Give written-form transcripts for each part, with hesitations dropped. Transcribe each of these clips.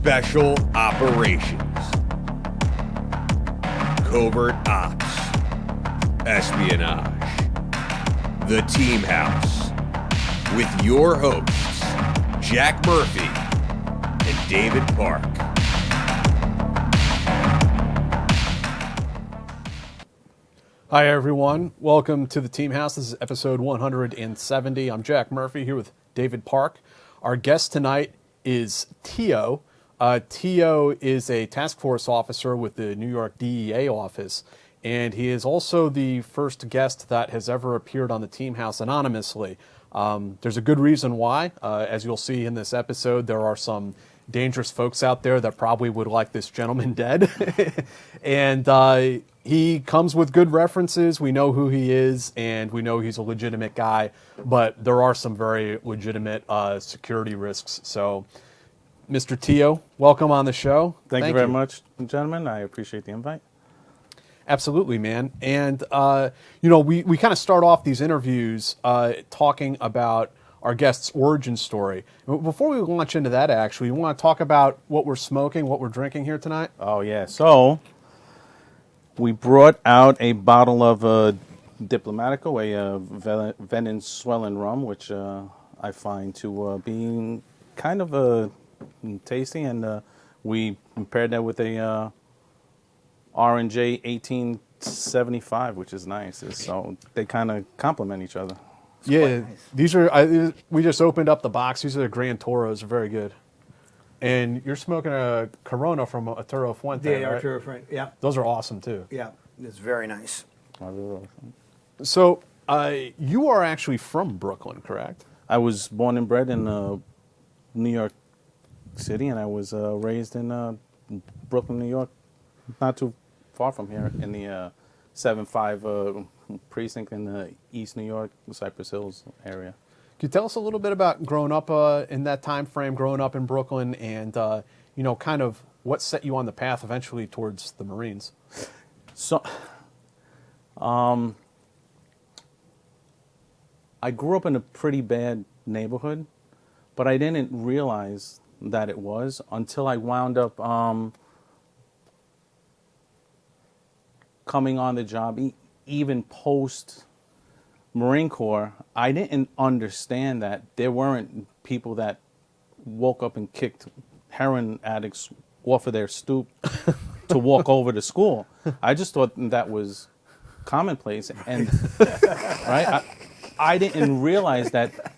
Special Operations, Covert Ops, Espionage, The Team House, with your hosts, Jack Murphy and David Park. Hi, everyone. Welcome to the Team House. This is episode 170. I'm Jack Murphy here with David Park. Our guest tonight is Tio. Tio is a task force officer with the New York DEA office, and he is also the first guest that has ever appeared on the Team House anonymously. There's a good reason why. As you'll see in this episode, there are some dangerous folks out there that probably would like this gentleman dead. And he comes with good references. We know who he is, and we know he's a legitimate guy, but there are some very legitimate security risks. So, Mr. Tio, welcome on the show. Thank you very much, gentlemen. I appreciate the invite. Absolutely, man. And, we kind of start off these interviews talking about our guest's origin story. Before we launch into that, actually, you want to talk about what we're smoking, what we're drinking here tonight? Oh, yeah. So, we brought out a bottle of Diplomatico, a Venezuelan rum, which I find to be kind of tasty, and we paired that with a R&J 1875, which is nice. So they kind of complement each other. It's nice. These are, we just opened up the box. These are the Grand Toros. They're very good. And you're smoking a Corona from Arturo Fuente, Yeah, right? Arturo Fuente, yeah. Those are awesome, too. Yeah, it's very nice. So, you are actually from Brooklyn, correct? I was born and bred in New York City, and I was raised in Brooklyn, New York, not too far from here, in the 7-5 precinct in the East New York, Cypress Hills area. Can you tell us a little bit about growing up in that time frame, growing up in Brooklyn, and kind of what set you on the path eventually towards the Marines? So, I grew up in a pretty bad neighborhood, but I didn't realize that it was until I wound up coming on the job, even post Marine Corps. I didn't understand that there weren't people that woke up and kicked heroin addicts off of their stoop to walk over to school. I just thought that was commonplace, and right, I didn't realize that.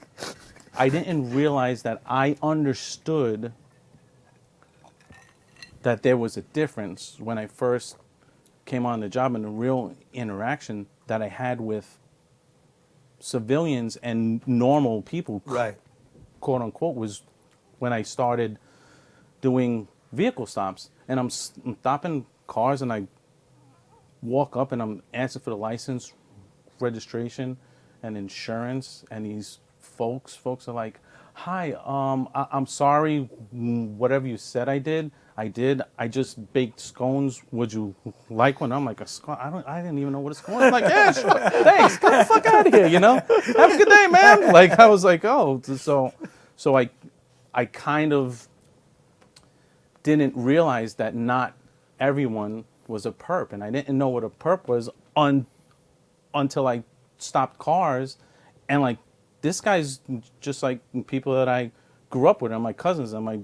I didn't realize that I understood that there was a difference when I first came on the job, and the real interaction that I had with civilians and normal people, Right. quote unquote, was when I started doing vehicle stops. And I'm stopping cars, and I walk up and I'm asking for the license, registration, and insurance. And these folks are like, "Hi, I'm sorry, whatever you said I did. I just baked scones. Would you like one?" I'm like, "A scone? I didn't even know what a scone is." I'm like, "Yeah, sure. Thanks. Get the fuck out of here, Have a good day, man." Like, I was like, "Oh." So I kind of didn't realize that not everyone was a perp. And I didn't know what a perp was until I stopped cars. And, like, this guy's just like people that I grew up with, and my cousins and my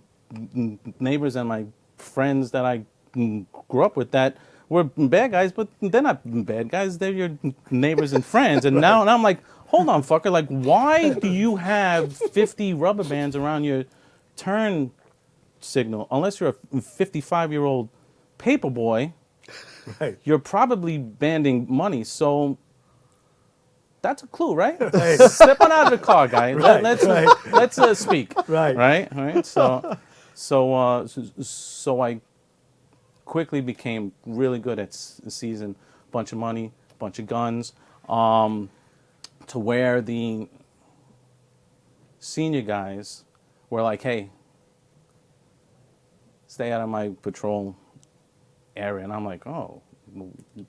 neighbors and my friends that I grew up with that were bad guys, but they're not bad guys. They're your neighbors and friends. And now I'm like, hold on, fucker. Like, why do you have 50 rubber bands around your turn signal? Unless you're a 55-year-old paper boy, Right. you're probably banding money. So that's a clue, right? Right. Step on out of the car, guy. Right, Let's speak. Right. Right. So I quickly became really good at seizing a bunch of money, a bunch of guns, to where the senior guys were like, "Hey, stay out of my patrol area." And I'm like, "Oh,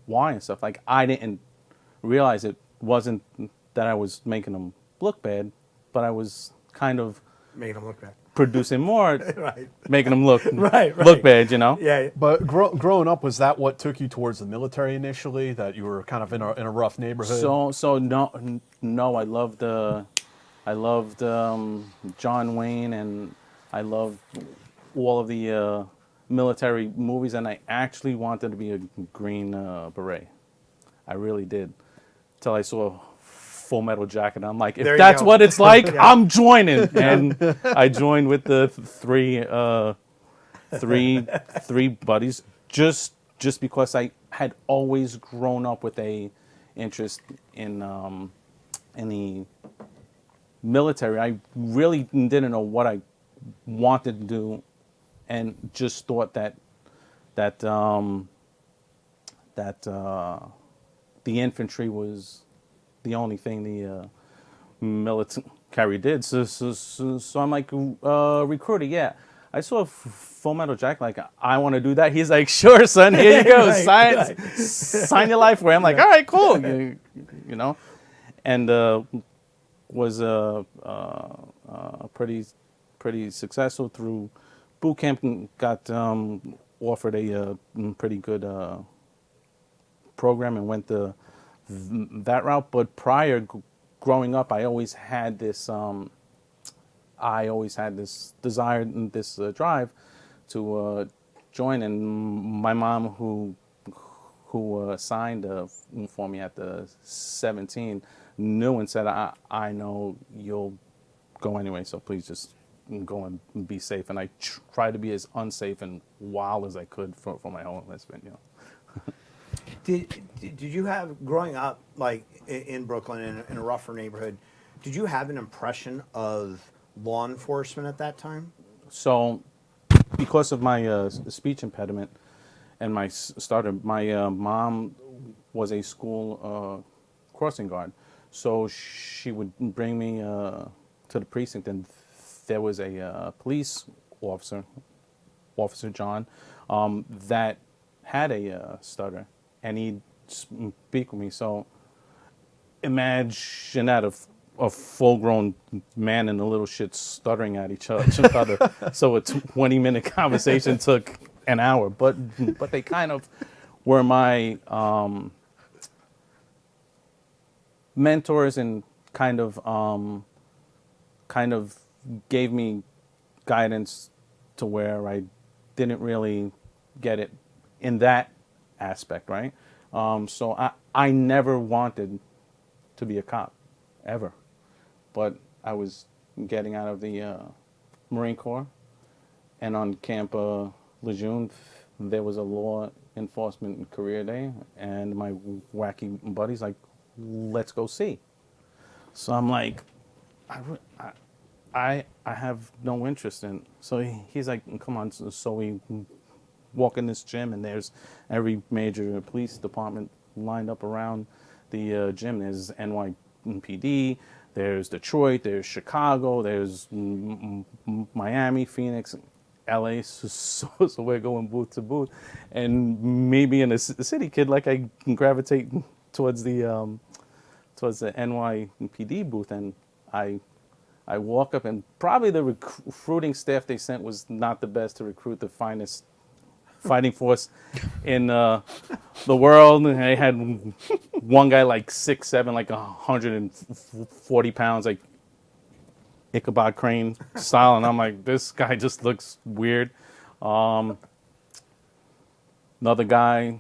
why?" and stuff. Like, I didn't realize it wasn't that I was making them look bad, but I was kind of Making them look bad. producing more, Right. making them look Right. look bad, you know. Yeah. But growing up, was that what took you towards the military initially? That you were kind of in a rough neighborhood? So no, I loved John Wayne, and I loved all of the military movies, and I actually wanted to be a Green Beret. I really did, till I saw Full Metal Jacket. And I'm like, if There you that's go. what it's like, Yeah. I'm joining. And I joined with the three buddies, just because I had always grown up with a interest in the military. I really didn't know what I wanted to do, and just thought that the infantry was the only thing the military did. So I'm like, recruiter, yeah. I saw Full Metal Jacket, like, I want to do that. He's like, sure, son, here you go. Right, Sign your life away. I'm like, all right, cool. You know, and was pretty successful through boot camp, and got offered a pretty good program, and went that route. But prior, growing up, I always had this desire and this drive to join. And my mom, who signed for me at the 17, knew and said, I know you'll go anyway, so please just go and be safe. And I tried to be as unsafe and wild as I could for my own enlistment, you know. Did you have, growing up, like in Brooklyn, in a rougher neighborhood, did you have an impression of law enforcement at that time? So, because of my speech impediment and my stutter, my mom was a school crossing guard. So she would bring me to the precinct, and there was a police officer, Officer John, that had a stutter, and he'd speak with me. So imagine that, a full-grown man and a little shit stuttering at each other. So a 20-minute conversation took an hour. But they kind of were my mentors, and kind of gave me guidance to where I didn't really get it in that aspect, right? So I never wanted to be a cop, ever. But I was getting out of the Marine Corps, and on Camp Lejeune, there was a law enforcement career day, and my wacky buddies like, let's go see. So I'm like, I have no interest in. So he's like, come on. So we walk in this gym, and there's every major police department lined up around the gym. There's NYPD, there's Detroit, there's Chicago, there's Miami, Phoenix, LA. So we're going booth to booth, and me being a city kid, like, I gravitate towards the NYPD booth, and I walk up, and probably the recruiting staff they sent was not the best to recruit the finest fighting force in the world. And they had one guy like 6'7", like 140 pounds, like Ichabod Crane style, and I'm like, this guy just looks weird. Another guy,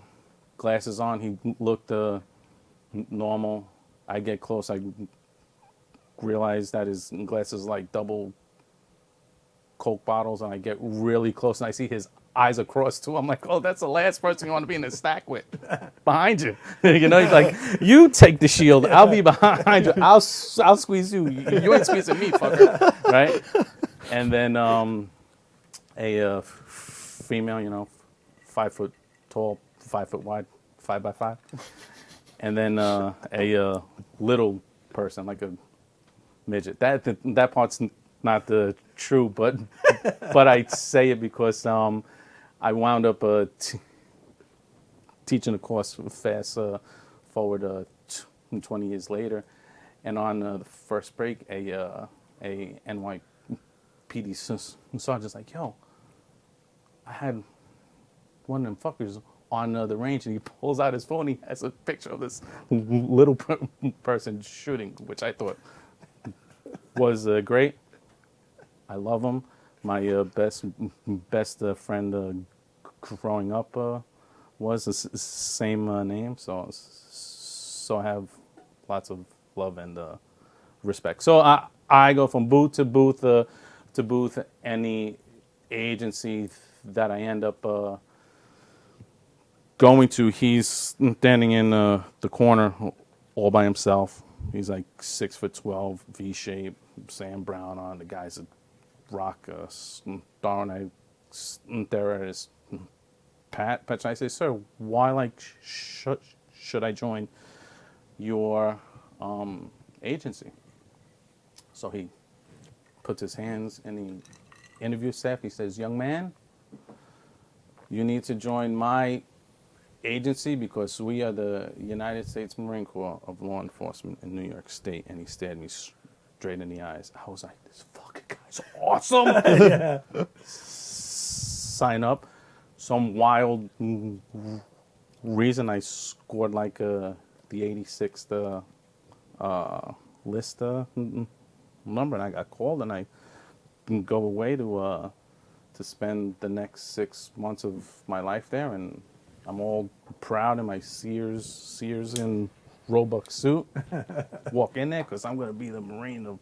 glasses on, he looked normal. I get close, I realize that his glasses like double Coke bottles, and I get really close, and I see his eyes across too. I'm like, oh, that's the last person you want to be in the stack with, behind you. You know, he's like, you take the shield, I'll be behind you. I'll squeeze you. You ain't squeezing me, fucker, right? And then a female, you know, 5 foot tall, 5 foot wide, 5x5, and then a little person, like a midget. That part's not the true, but I say it because I wound up teaching a course fast forward 20 years later, and on the first break, a NYPD PD sergeant's like, yo, I had one of them fuckers on the range, and he pulls out his phone. He has a picture of this little person shooting, which I thought was great. I love him. My best friend growing up was the same name, so I have lots of love and respect. So I go from booth to booth. Any agency that I end up going to, he's standing in the corner all by himself. He's like 6'12", V shape, Sam Brown on. The guy's a rock star, and I there at his patch. I say, sir, why should I join your agency? So he puts his hands in the interview staff. He says, young man, you need to join my agency because we are the United States Marine Corps of Law Enforcement in New York State. And he stared me straight in the eyes. I was like, this fucking guy's awesome. Yeah. Sign up. Some wild reason I scored like the 86th list number, and I got called, and I go away to spend the next 6 months of my life there, and I'm all proud in my Sears and Roebuck suit. Walk in there because I'm going to be the Marine of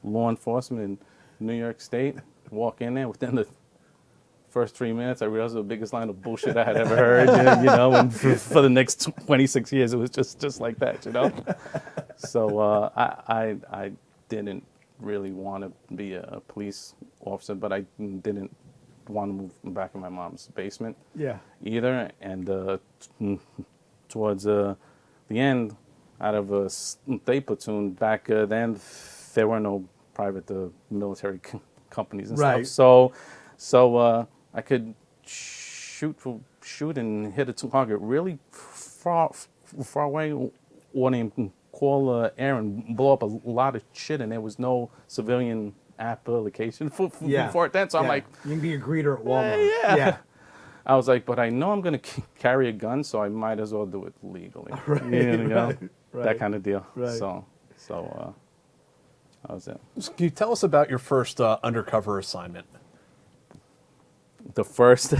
law enforcement in New York State. Walk in there within the first 3 minutes, I realized it was the biggest line of bullshit I had ever heard, and for the next 26 years, it was just like that, So I didn't really want to be a police officer, but I didn't want to move back in my mom's basement either. And towards the end, out of a state platoon, back then, there were no private military companies and stuff. So I could shoot and hit a target really far away, or call air and blow up a lot of shit, and there was no civilian application for it then. So I'm like, you can be a greeter at Walmart. Yeah. I was like, but I know I'm going to carry a gun, so I might as well do it legally. That kind of deal. Right. So that was it. Can you tell us about your first undercover assignment? The first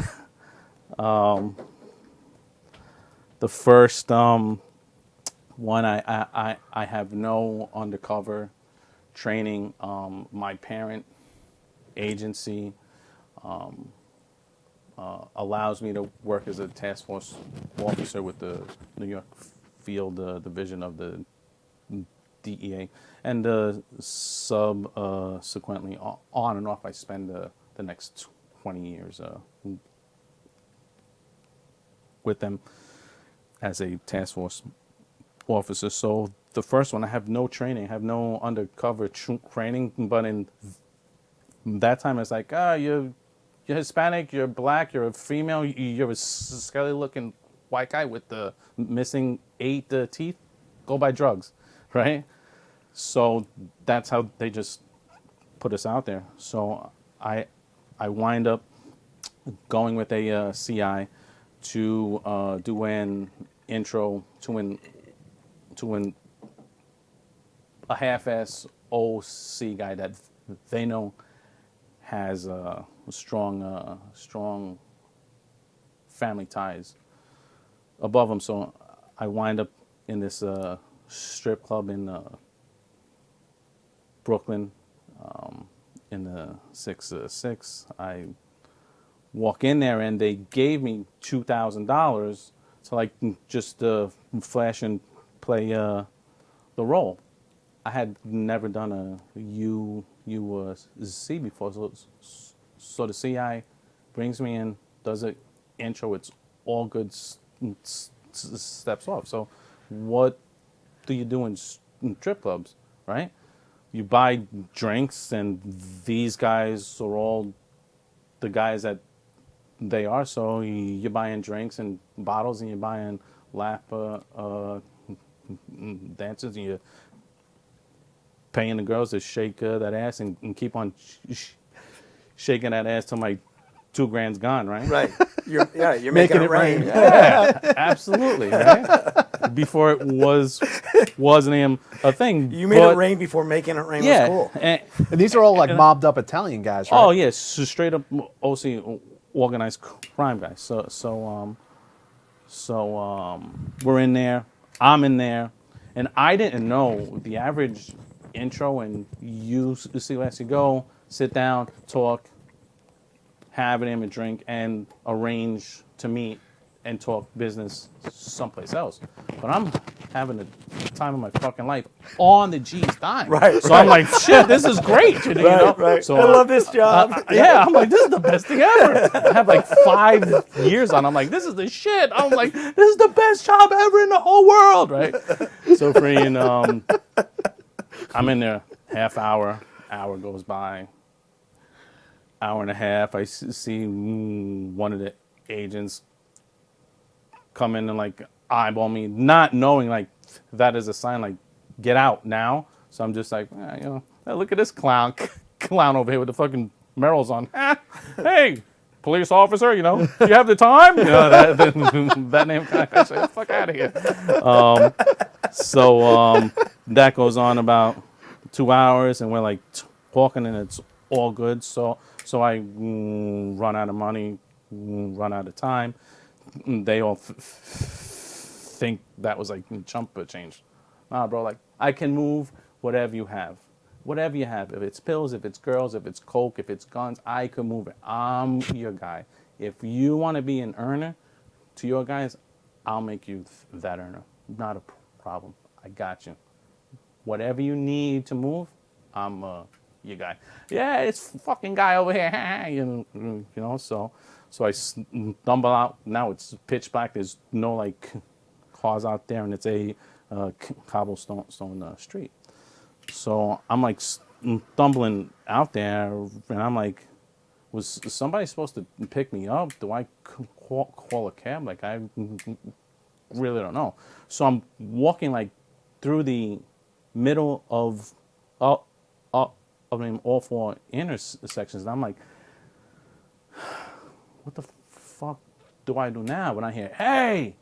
one, I have no undercover training. My parent agency allows me to work as a task force officer with the New York Field Division of the DEA, and subsequently on and off, I spend the next 20 years with them as a task force officer. So the first one, I have no training, I have no undercover training, but in that time, it's like, you're Hispanic, you're black, you're a female, you're a skelly-looking white guy with the missing 8 teeth, go buy drugs, right? So that's how they just put us out there. So I wind up going with a CI to do an intro to a half-ass OC guy that they know has strong family ties above him. So I wind up in this strip club in Brooklyn, in the 6-6. I walk in there, and they gave me $2,000 to like just flash and play the role. I had never done a UC before, so the CI brings me in, does an intro. It's all good steps off. So what do you do in strip clubs, right? You buy drinks, and these guys are all the guys that they are. So you're buying drinks and bottles, and you're buying lap dances, and you're paying the girls to shake that ass and keep on shaking that ass till my $2,000's gone, right? Right. You're making it rain. Yeah, absolutely, right? Before it wasn't even a thing. You made it rain before making it rain was cool. And these are all like mobbed up Italian guys, right? oh yeah, so straight up OC organized crime guys. So we're in there. I'm in there, and I didn't know the average intro. And you see, let's you go, sit down, talk, have an a drink, and arrange to meet and talk business someplace else. But I'm having the time of my fucking life on the G's dime. Right. So I'm like, shit, this is great. You know? Right. So I love this job. yeah, I'm like, this is the best thing ever. I have like 5 years on. I'm like, this is the shit. I'm like, this is the best job ever in the whole world, right? So freaking, I'm in there, half hour goes by, hour and a half. I see one of the agents come in and like eyeball me, not knowing like that is a sign like get out now. So I'm just like, look at this clown over here with the fucking Merrills on. Hey, police officer, you have the time? That name kind of say, fuck out of here. So that goes on about 2 hours, and we're like talking, and it's all good. So I run out of money, run out of time. They all think that was like chump change. Nah, bro, like I can move whatever you have. Whatever you have. If it's pills, if it's girls, if it's coke, if it's guns, I can move it. I'm your guy. If you want to be an earner to your guys, I'll make you that earner. Not a problem. I got you. Whatever you need to move, I'm your guy. Yeah, it's fucking guy over here. So I stumble out. Now it's pitch black. There's no like cars out there, and it's a cobblestone street. So I'm like stumbling out there, and I'm like, was somebody supposed to pick me up? Do I call a cab? Like, I really don't know. So I'm walking like through the middle of all 4 intersections, and I'm like, what the fuck do I do now? When I hear, hey,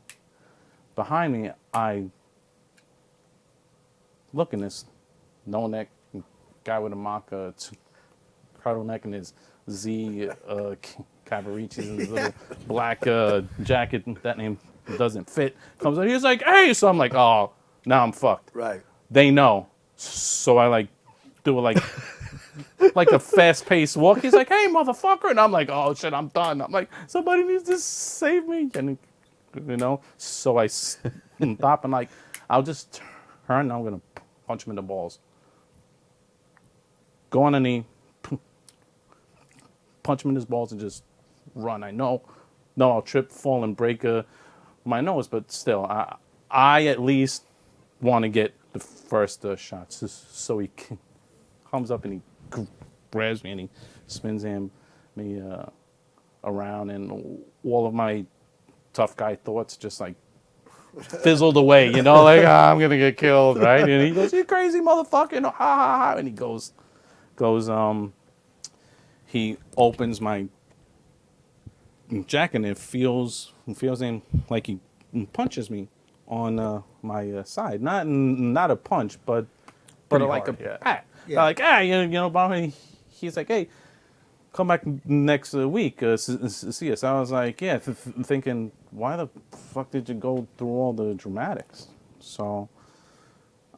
behind me, I look in this no-neck guy with a mock turtleneck and his Z Cavaricci's and his little black jacket. That name doesn't fit. Comes up, he's like, hey! So I'm like, oh, now I'm fucked. Right. They know. So I like do it like a fast-paced walk. He's like, hey, motherfucker. And I'm like, oh, shit, I'm done. I'm like, somebody needs to save me. And, so I stop and like, I'll just turn and I'm going to punch him in the balls. Go on a knee, punch him in his balls, and just run. I know, I'll trip, fall, and break my nose, but still, I at least want to get the first shot. So he comes up and he grabs me and he spins me around, and all of my tough guy thoughts just like fizzled away, like I'm gonna get killed, right? And he goes, "You crazy motherfucker!" Ha ha ha! And he goes. He opens my jacket and it feels like he punches me on my side. Not a punch, but like hard, a pat. Yeah. Like, hey, he's like, hey, come back next week, see us. I was like, yeah, thinking, why the fuck did you go through all the dramatics? So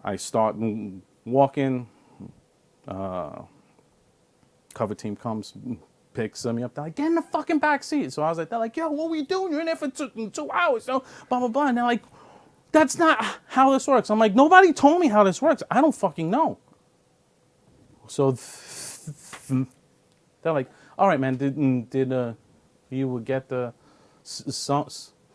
I start walking. Cover team comes, picks me up. They're like, get in the fucking back seat. So I was like, they're like, yo, what were you doing? You're in there for 2 hours. Blah, blah, blah. And they're like, that's not how this works. I'm like, nobody told me how this works. I don't fucking know. So they're like, all right, man, did you get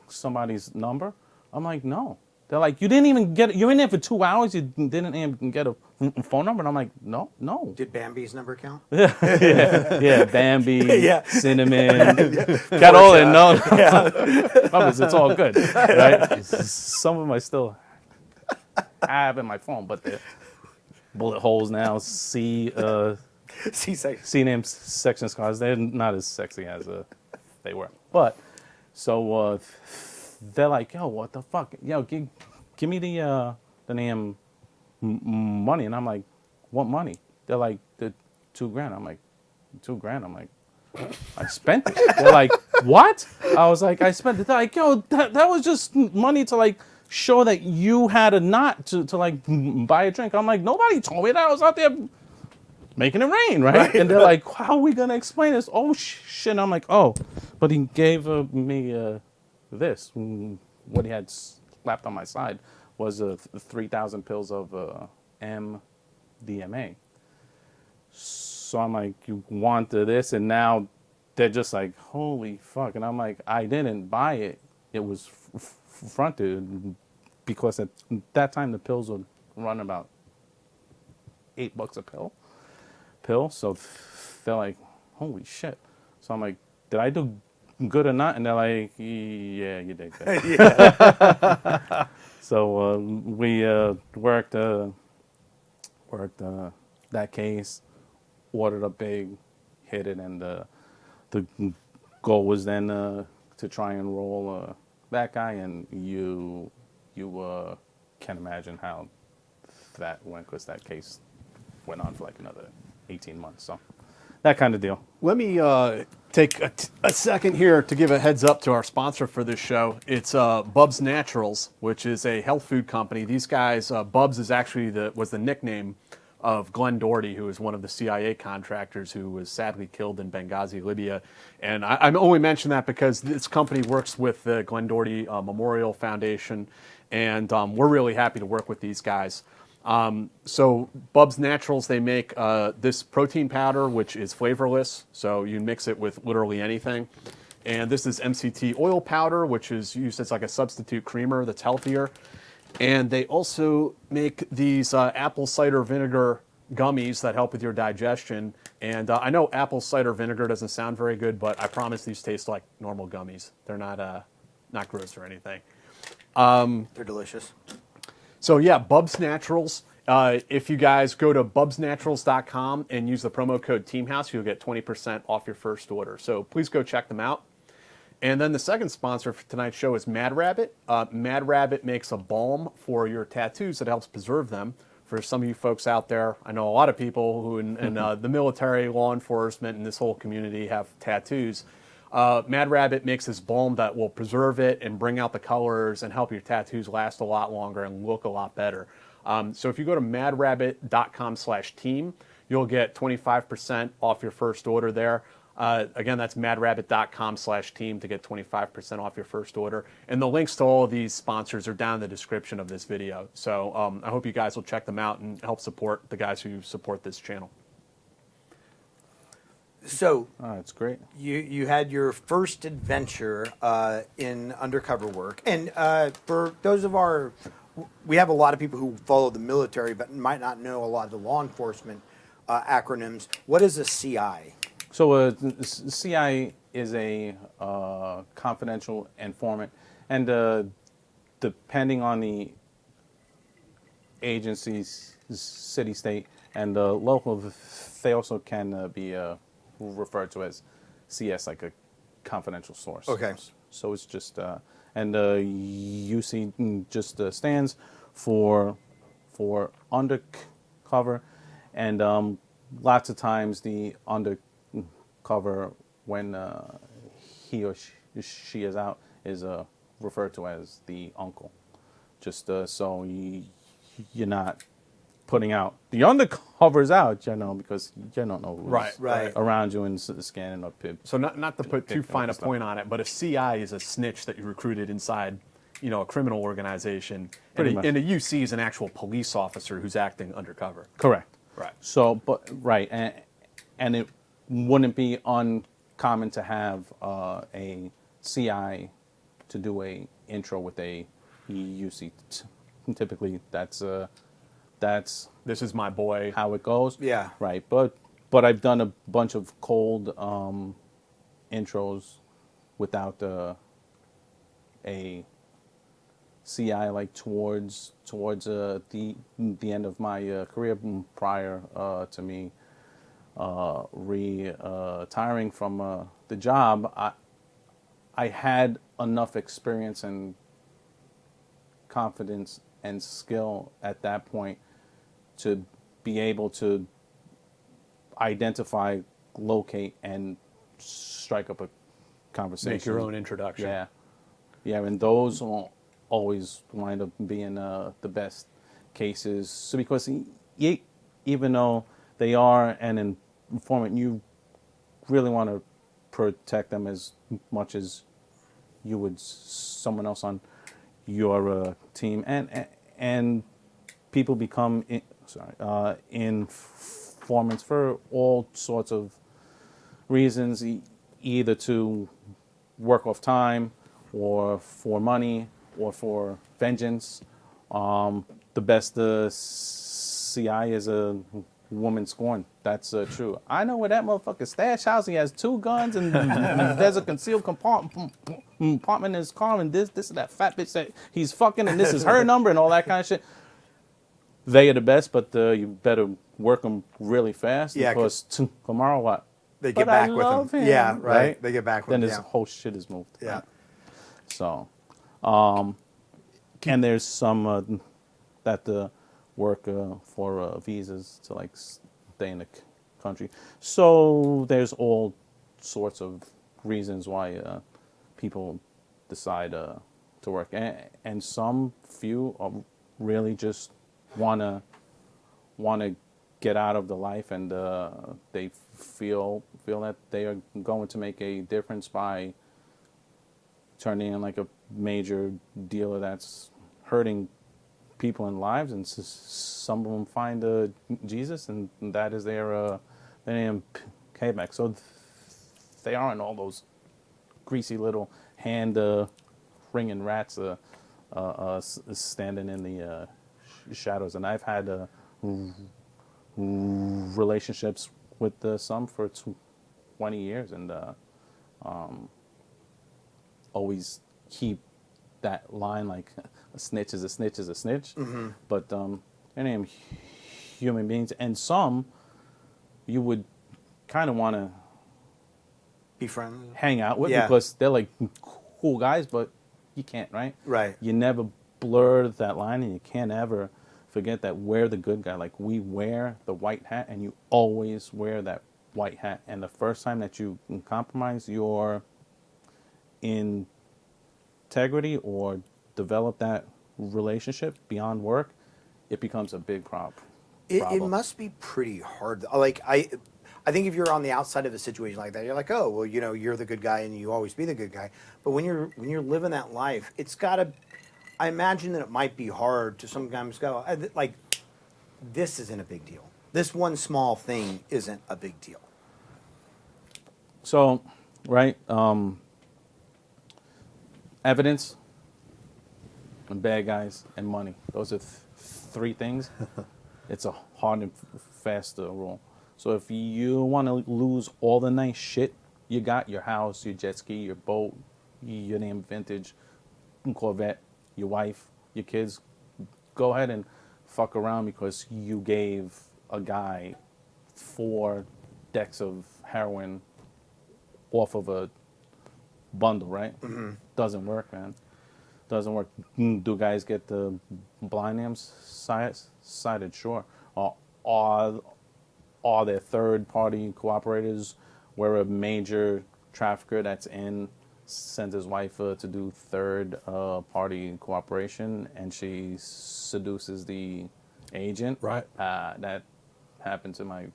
somebody's number? I'm like, no. They're like, you didn't even get it. You're in there for 2 hours. You didn't even get a phone number. And I'm like, no. Did Bambi's number count? yeah, Bambi, Cinnamon, got all in. No, it's all good, right? Some of them I still have in my phone, but they're bullet holes now. C-section. C-name section scars. They're not as sexy as they were. But so they're like, yo, what the fuck? Yo, give me the damn money. And I'm like, what money? They're like, the $2,000. I'm like, $2,000? I'm like, I spent it. They're like, what? I was like, I spent it. They're like, yo, that was just money to like show that you had a knot to like buy a drink. I'm like, nobody told me that. I was out there making it rain, right? And they're like, how are we going to explain this? Oh, shit. And I'm like, oh, but he gave me this. What he had slapped on my side was 3,000 pills of MDMA. So I'm like, you want this? And now they're just like, holy fuck. And I'm like, I didn't buy it. It was fronted because at that time the pills would run about $8 a pill. So they're like, holy shit. So I'm like, did I do good or not? And they're like, yeah, you did good. Yeah. So we worked that case, ordered a big, hit it, and the goal was then to try and roll that guy, and you can imagine how that went, because that case went on for like another 18 months. So that kind of deal. Let me take a second here to give a heads up to our sponsor for this show. It's Bubs Naturals, which is a health food company. These guys, Bubs is actually was the nickname of Glenn Doherty, who was one of the CIA contractors who was sadly killed in Benghazi, Libya. And I only mention that because this company works with the Glenn Doherty Memorial Foundation, and we're really happy to work with these guys. So Bubs Naturals, they make this protein powder, which is flavorless, so you mix it with literally anything. And this is MCT oil powder, which is used as like a substitute creamer that's healthier. And they also make these apple cider vinegar gummies that help with your digestion. And I know apple cider vinegar doesn't sound very good, but I promise these taste like normal gummies. They're not gross or anything. They're delicious. So yeah, Bubs Naturals. If you guys go to bubsnaturals.com and use the promo code TEAMHOUSE, you'll get 20% off your first order. So please go check them out. And then the second sponsor for tonight's show is Mad Rabbit. Mad Rabbit makes a balm for your tattoos that helps preserve them. For some of you folks out there, I know a lot of people who in the military, law enforcement, and this whole community have tattoos. Mad Rabbit makes this balm that will preserve it and bring out the colors and help your tattoos last a lot longer and look a lot better. So if you go to madrabbit.com/team, you'll get 25% off your first order there. Again, that's madrabbit.com/team to get 25% off your first order. And the links to all of these sponsors are down in the description of this video. So I hope you guys will check them out and help support the guys who support this channel. So That's great. you had your first adventure in undercover work. And for those of we have a lot of people who follow the military but might not know a lot of the law enforcement acronyms. What is a CI? So CI is a confidential informant, and depending on the agencies, city, state, and local, they also can be referred to as CS, like a confidential source. Okay. So it's just, and UC just stands for undercover, and lots of times the undercover, when he or she is out, is referred to as the uncle. Just so you're not putting out the undercover's out, because you don't know who's Right. around you and scanning up. So not to put too fine a point on it, but a CI is a snitch that you recruited inside, a criminal organization. Pretty much. And a UC is an actual police officer who's acting undercover. Correct. Right. So, and it wouldn't be uncommon to have a CI to do a intro with a UC. Typically, that's This is my boy. how it goes. Yeah. Right. But I've done a bunch of cold intros without a CI, like towards the end of my career, prior to me retiring from the job, I had enough experience and confidence and skill at that point to be able to identify, locate, and strike up a conversation. Make your own introduction. Yeah, yeah, and those will always wind up being the best cases. So because even though they are an informant, you really want to protect them as much as you would someone else on your team, and people become informants for all sorts of reasons, either to work off time, or for money, or for vengeance. The best CI is a woman scorned. That's true. I know where that motherfucker stash house. He has 2 guns, and there's a concealed compartment in his car, and this is that fat bitch that he's fucking, and this is her number, and all that kind of shit. They are the best, but you better work them really fast, Yeah, because tomorrow what? They get But I back with love him. him, Yeah, right. They get back with Then him. his Yeah. whole shit is moved. Yeah. Right? So, and there's some that work for visas to like stay in the country. So there's all sorts of reasons why people decide to work, and some few really just wanna get out of the life, and they feel that they are going to make a difference by turning in like a major dealer that's hurting people in lives, and some of them find Jesus, and that is their name payback. So they aren't all those greasy little hand wringing rats standing in the shadows. And I've had relationships with some for 20 years, and always keep that line, like a snitch is a snitch is a snitch. Mm-hmm. But any human beings, and some you would kind of want to Be friends. hang out with, Yeah. because they're like cool guys, but you can't, right? Right. You never blur that line, and you can't ever forget that we're the good guy. Like, we wear the white hat, and you always wear that white hat. And the first time that you compromise your integrity or develop that relationship beyond work, it becomes a big problem. It must be pretty hard. Like I think if you're on the outside of a situation like that, you're like, oh, well, you know, you're the good guy and you always be the good guy. But when you're living that life, it's gotta. I imagine that it might be hard to sometimes go like, this isn't a big deal. This one small thing isn't a big deal. So, right, evidence, and bad guys, and money. Those are 3 things. It's a hard and fast rule. So if you want to lose all the nice shit you got, your house, your jet ski, your boat, your damn vintage Corvette, your wife, your kids, go ahead and fuck around, because you gave a guy 4 decks of heroin off of a bundle, right? Mm-hmm. Doesn't work, man. Doesn't work. Do guys get the blind names cited? Sure. Are there third-party cooperators where a major trafficker that's in sends his wife to do third-party cooperation, and she seduces the agent? Right. That happened to my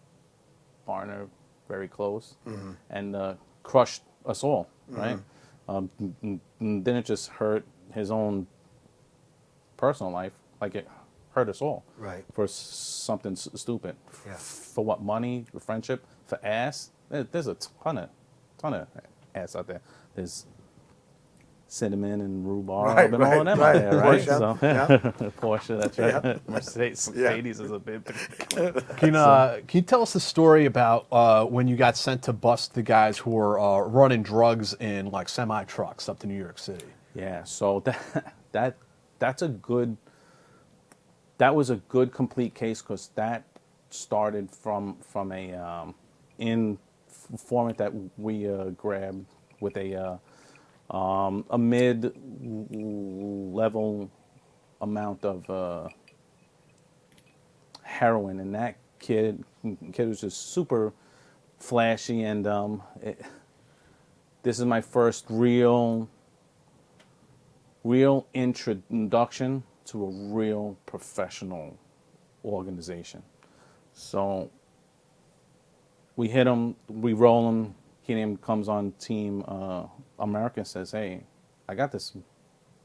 partner, very close, Mm-hmm. and crushed us all, right? Mm-hmm. Didn't just hurt his own personal life, like it hurt us all. Right. For something stupid. Yeah. For what? Money, for friendship, for ass. There's a ton of ass out there. There's cinnamon and rhubarb and all of them out there, right? Porsche, So, yeah. Porsche, that's right. Yeah. Mercedes is a bit. Can you tell us the story about when you got sent to bust the guys who were running drugs in like semi trucks up to New York City? Yeah, so that was a good complete case, because that started from a informant that we grabbed with a mid-level amount of heroin, and that kid was just super flashy, and this is my first real introduction to a real professional organization. So we hit him, we roll him, he comes on Team America and says, hey, I got this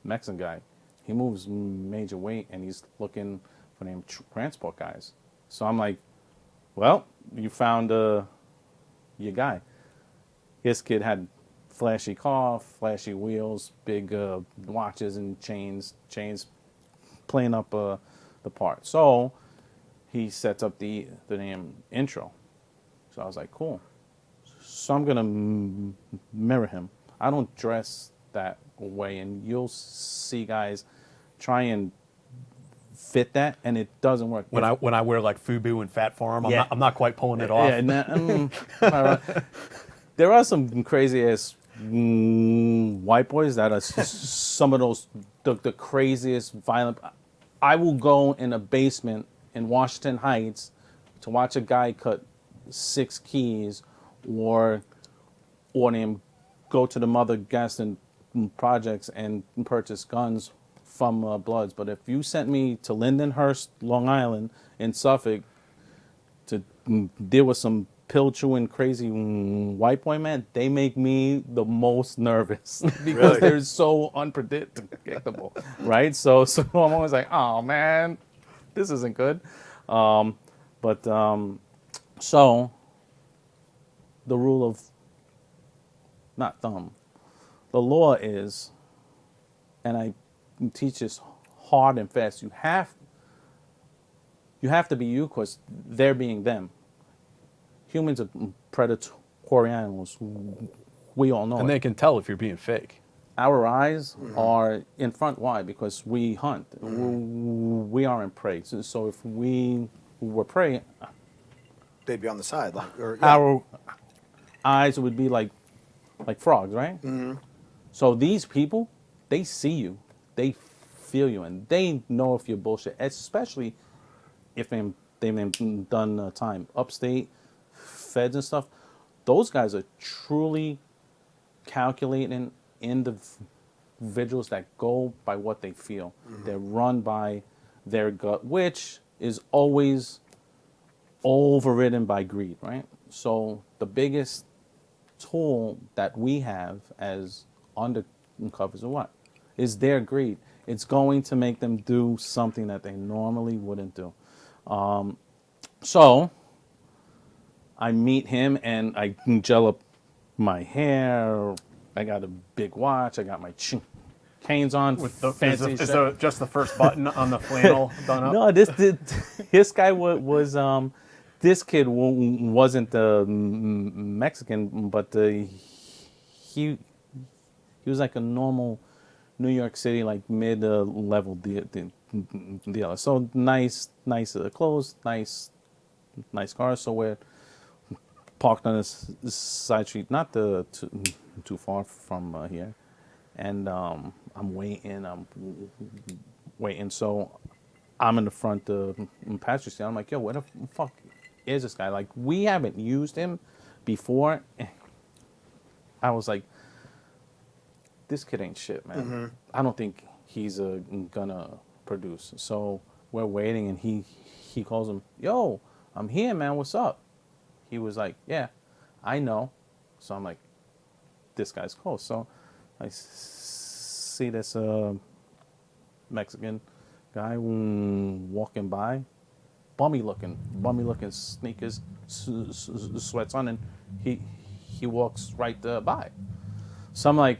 Mexican guy. He moves major weight and he's looking for them transport guys. So I'm like, well, you found your guy. His kid had flashy car, flashy wheels, big watches and chains playing up the part. So he sets up the damn intro. So I was like, cool. So I'm gonna mirror him. I don't dress that way, and you'll see guys try and fit that, and it doesn't work. When I wear like FUBU and Fat Farm, Yeah. I'm not quite pulling it off. Yeah, there are some crazy ass white boys that are some of those the craziest violent. I will go in a basement in Washington Heights to watch a guy cut 6 keys, or them go to the Mother Gaston projects and purchase guns from Bloods. But if you sent me to Lindenhurst, Long Island, in Suffolk, to deal with some pill chewing crazy white boy, man, they make me the most nervous because Really? they're so unpredictable, right? So I'm always like, oh man, this isn't good. So the rule of not thumb, the law is, and I teach this hard and fast. You have to be you because they're being them. Humans are predatory animals. We all know And it. they can tell if you're being fake. Our eyes are in front. Why? Because we hunt. We aren't prey. So if we were prey, They'd be on the side, or our eyes would be like frogs, right? Mm-hmm. So these people, they see you, they feel you, and they know if you're bullshit, especially if they've done time upstate, feds and stuff. Those guys are truly calculating individuals that go by what they feel. Mm-hmm. They're run by their gut, which is always overridden by greed, right? So the biggest tool that we have as undercovers is what? Is their greed. It's going to make them do something that they normally wouldn't do. So I meet him and I gel up my hair. I got a big watch. I got my canes on. Fancy Is just the first button on the flannel done up? No, this guy was this kid wasn't Mexican, but he was like a normal New York City, like mid-level dealer. So nice clothes, nice cars. So we're parked on this side street, not too far from here, and I'm waiting. So I'm in the front passenger seat. I'm like, yo, where the fuck is this guy? Like, we haven't used him before. I was like, this kid ain't shit, man. Mm-hmm. I don't think he's gonna produce. So we're waiting, and he calls him, yo, I'm here, man. What's up? He was like, yeah, I know. So I'm like, this guy's close. So I see this Mexican guy walking by, bummy looking sneakers, sweats on, and he walks right by. So I'm like,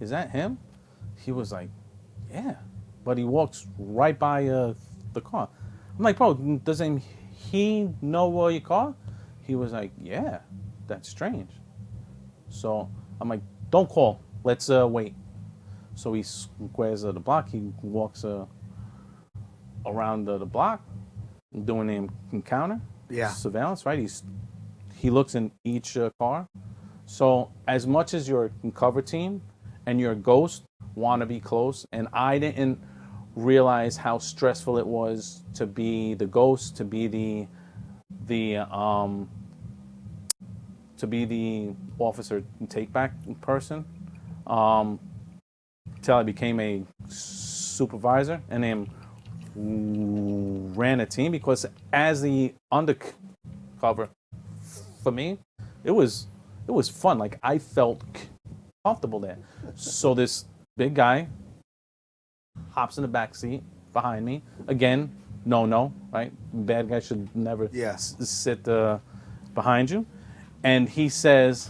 is that him? He was like, yeah, but he walks right by the car. I'm like, bro, doesn't he know your car? He was like, yeah, that's strange. So I'm like, don't call, let's wait. So he squares the block. He walks around the block, doing the encounter. surveillance, right? He looks in each car. So as much as your cover team and your ghost want to be close, and I didn't realize how stressful it was to be the ghost, to be the officer take back person, till I became a supervisor and then ran a team, because as the undercover, for me, it was fun. Like, I felt comfortable there. So this big guy hops in the back seat behind me. Again, no, right? Bad guy should never sit behind you. And he says,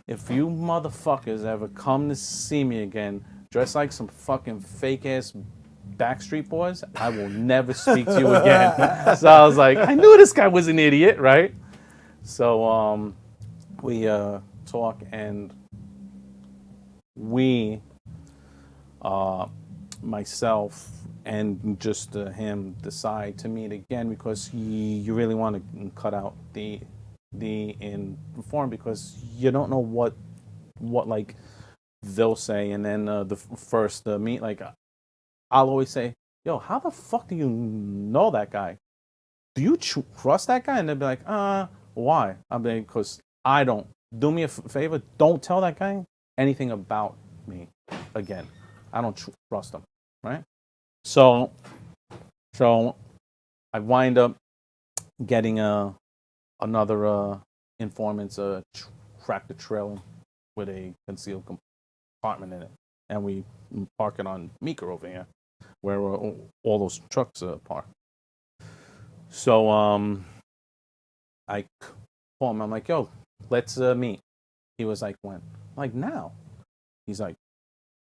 if you motherfuckers ever come to see me again, dressed like some fucking fake ass Backstreet Boys, I will never speak to you again. So I was like, I knew this guy was an idiot, right? So we talk, and we, myself and just him, decide to meet again, because you really want to cut out the inform, because you don't know what like they'll say. And then the first meet, like, I'll always say, yo, how the fuck do you know that guy? Do you trust that guy? And they'll be like, why? I'll be like, because I don't. Do me a favor, don't tell that guy anything about me again. I don't trust him, right? So I wind up getting another informant's tractor trailer with a concealed compartment in it, and we park it on Meeker over here, where all those trucks park. So I call him. I'm like, yo, let's meet. He was like, when? I'm like, now. He's like,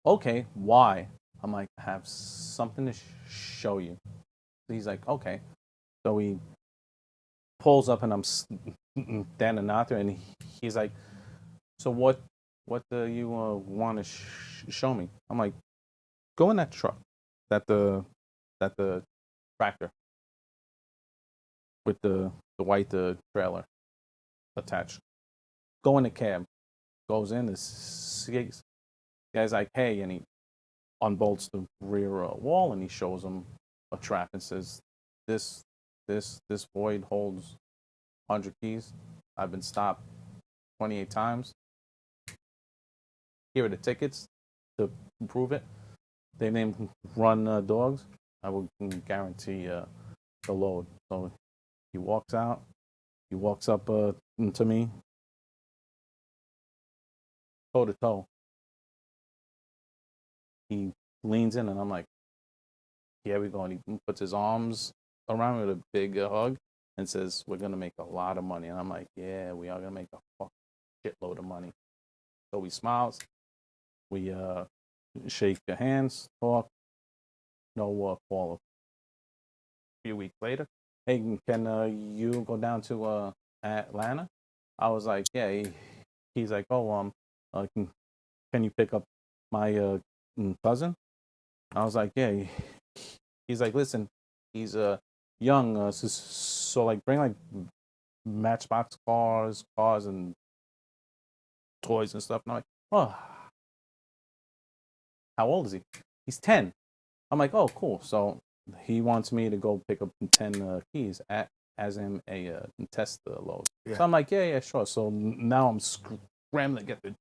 okay, why? I'm like, I have something to show you. He's like, okay. So he pulls up, and I'm standing out there, and he's like, so what do you want to show me? I'm like, go in that truck, that the tractor with the white trailer attached. Go in the cab. Goes in, the guy's like, hey, and he unbolts the rear wall, and he shows him a trap and says, this void holds 100 keys. I've been stopped 28 times. Here are the tickets to prove it. They name run dogs. I will guarantee the load. So he walks out. He walks up to me, toe to toe. He leans in, and I'm like, here we go. And he puts his arms around me with a big hug and says, we're going to make a lot of money. And I'm like, yeah, we are going to make a fucking shitload of money. So he smiles. We shake your hands, talk. No call. A few weeks later, hey, can you go down to Atlanta? I was like, yeah. He's like, oh, can you pick up my cousin? I was like, yeah. He's like, listen, he's young, so like bring like Matchbox cars and toys and stuff. And I'm like, oh, how old is he? He's 10. I'm like, oh, cool. So he wants me to go pick up 10 keys as in a test load. Yeah. So I'm like, yeah, sure. So now I'm scrambling to get the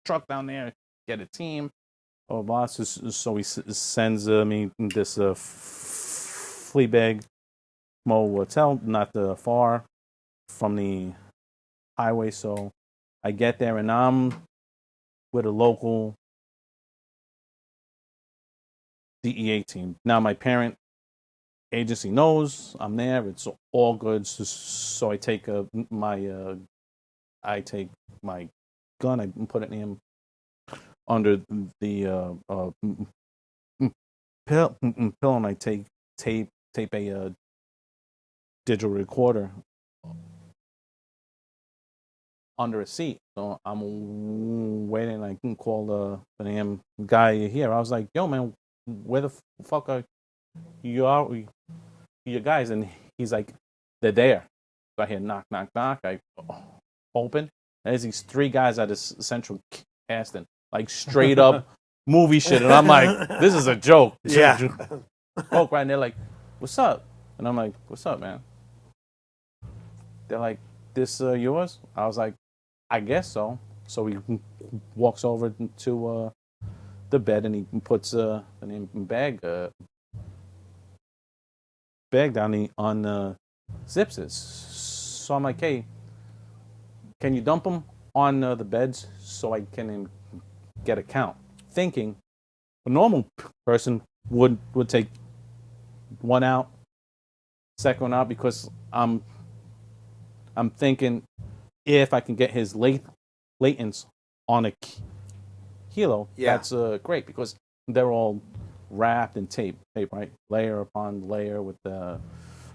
truck down there, get a team. Oh, boss. So he sends me this Fleabag motel, not far from the highway. So I get there, and I'm with a local DEA team. Now my parent agency knows I'm there. It's all good. So I take my gun. I put it in under the pill, and I tape a digital recorder under a seat. So I'm waiting. I can call the damn guy here. I was like, yo, man, where the fuck are you guys? And he's like, they're there. So I hear knock, knock, knock. I open. There's these 3 guys at this central casting, like straight up movie shit. And I'm like, this is a joke. Yeah. Joke, right? And they're like, what's up? And I'm like, what's up, man? They're like, this yours? I was like, I guess so. So he walks over to the bed and he puts the bag down on the zips it. So I'm like, hey, can you dump them on the beds so I can get a count? Thinking a normal person would take one out, second one out, because I'm thinking if I can get his latents on a kilo, that's great, because they're all wrapped in tape, right? Layer upon layer with the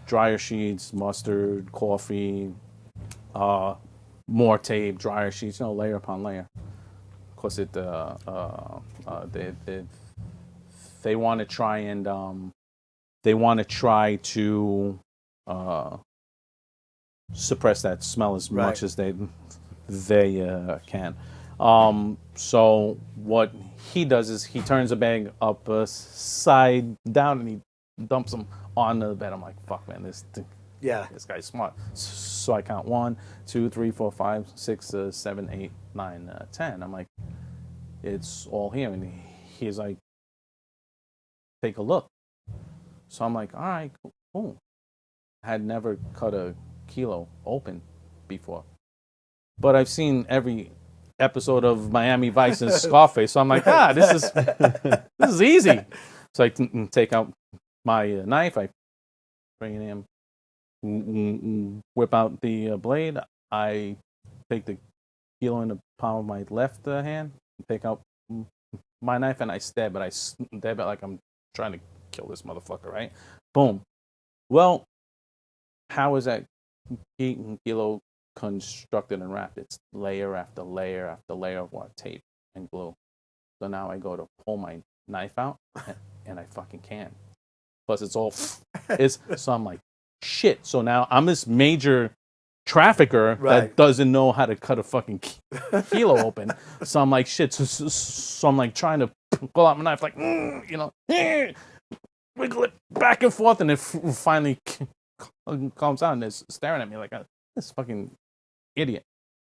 dryer sheets, mustard, coffee, more tape, dryer sheets, layer upon layer. Of course, they want to try and suppress that smell as much as they can. So what he does is he turns the bag upside down and he dumps them on the bed. I'm like, fuck, man, this guy's smart. So I count 1, 2, 3, 4, 5, 6, 7, 8, 9, 10. I'm like, it's all here. And he's like, take a look. So I'm like, all right, cool. I had never cut a kilo open before, but I've seen every episode of Miami Vice and Scarface. So I'm like, this is easy. So I take out my knife. I bring it in, whip out the blade. I take the kilo in the palm of my left hand, take out my knife, and I stab it. I stab it like I'm trying to kill this motherfucker, right? Boom. Well, how is that kilo constructed and wrapped? It's layer after layer after layer of what? Tape and glue. So now I go to pull my knife out, and I fucking can't. Plus, it's all so I'm like, shit. So now I'm this major trafficker that doesn't know how to cut a fucking kilo open. So I'm like, shit. So I'm like trying to pull out my knife, like, wiggle it back and forth, and it finally comes out and is staring at me like this fucking idiot.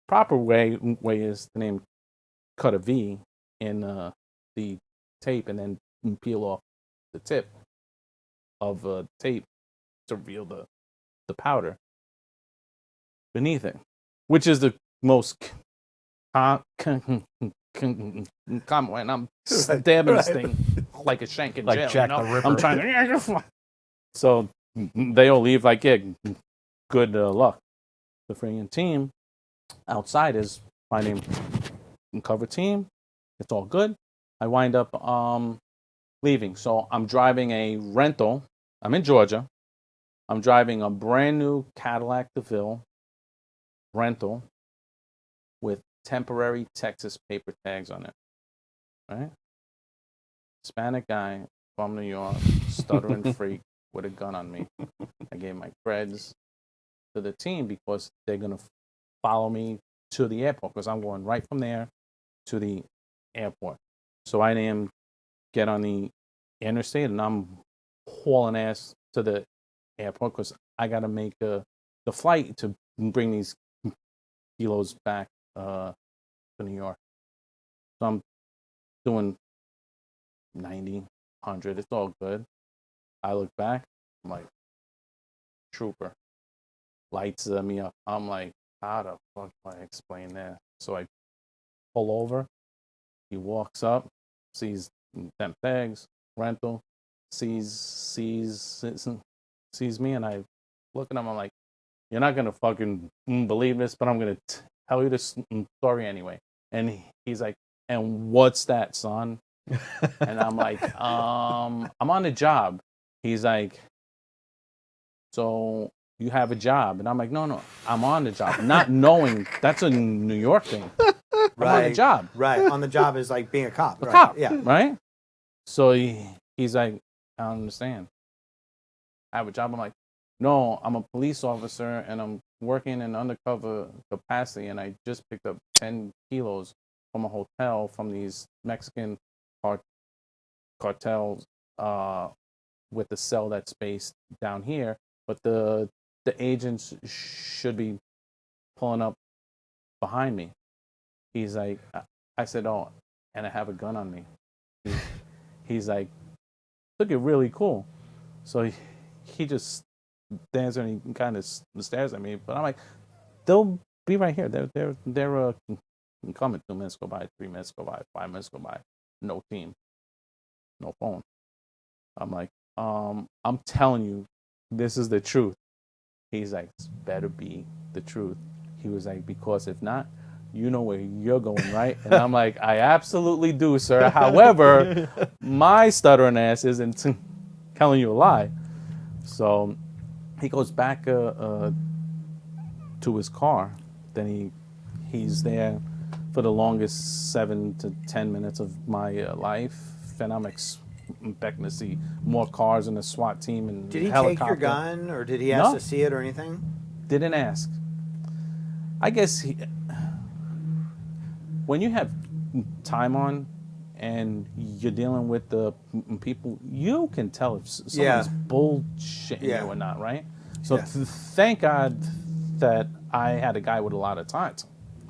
Proper way is to name cut a V in the tape and then peel off the tip of tape to reveal the powder beneath it, which is the most common way. And I'm stabbing this thing like a shank in jail. Like Jack the Ripper. I'm trying to. So they all leave like, yeah, good luck. The freaking team outside is finding cover team. It's all good. I wind up leaving. So I'm driving a rental. I'm in Georgia. I'm driving a brand new Cadillac DeVille rental with temporary Texas paper tags on it. Right? Hispanic guy from New York, stuttering freak with a gun on me. I gave my creds to the team because they're going to follow me to the airport because I'm going right from there to the airport. So I am get on the interstate and I'm hauling ass to the airport because I got to make the flight to bring these kilos back to New York. So I'm doing 90, 100. It's all good. I look back. I'm like, trooper. Lights me up. I'm like, how the fuck do I explain that? So I pull over. He walks up, sees them tags, rental, sees me, and I look at him. I'm like, you're not gonna fucking believe this, but I'm gonna tell you this story anyway. And he's like, and what's that, son? And I'm like, I'm on the job. He's like, so you have a job? And I'm like, no, I'm on the job. Not knowing that's a New York thing. I'm on the job. Right. On the job is like being a cop. A cop. Yeah. Right? So he's like, I don't understand. I have a job. I'm like, no, I'm a police officer and I'm working in undercover capacity, and I just picked up 10 kilos from a hotel from these Mexican cartels with the cell that's based down here. But the agents should be pulling up behind me. He's like, I said, oh, and I have a gun on me. He's like, look, it's really cool. So he just stands there and he kind of stares at me. But I'm like, they'll be right here. They're coming. 2 minutes go by, 3 minutes go by, 5 minutes go by. No team, no phone. I'm like, I'm telling you, this is the truth. He's like, this better be the truth. He was like, because if not, you know where you're going, right? And I'm like, I absolutely do, sir. However, my stuttering ass isn't telling you a lie. So he goes back to his car. Then he's there for the longest 7 to 10 minutes of my life. And I'm expecting to see more cars and a SWAT team and Did he helicopter. take your gun, or did he ask No. to see it or anything? Didn't ask. I guess when you have time on and you're dealing with the people, you can tell if someone's bullshitting you or not, right? So thank God that I had a guy with a lot of time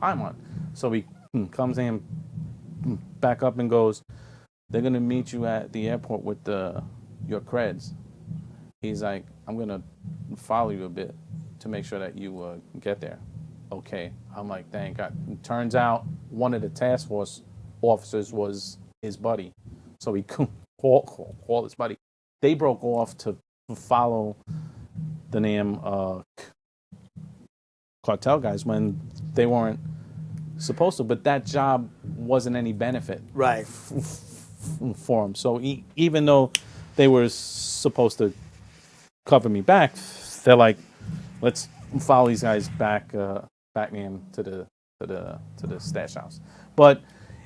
on. So he comes in, back up and goes, they're going to meet you at the airport with your creds. He's like, I'm going to follow you a bit to make sure that you get there. Okay. I'm like, thank God. It turns out one of the task force officers was his buddy. So he called his buddy. They broke off to follow the name cartel guys when they weren't supposed to. But that job wasn't any benefit Right. for them. So even though they were supposed to cover me back, they're like, let's follow these guys back in to the stash house. But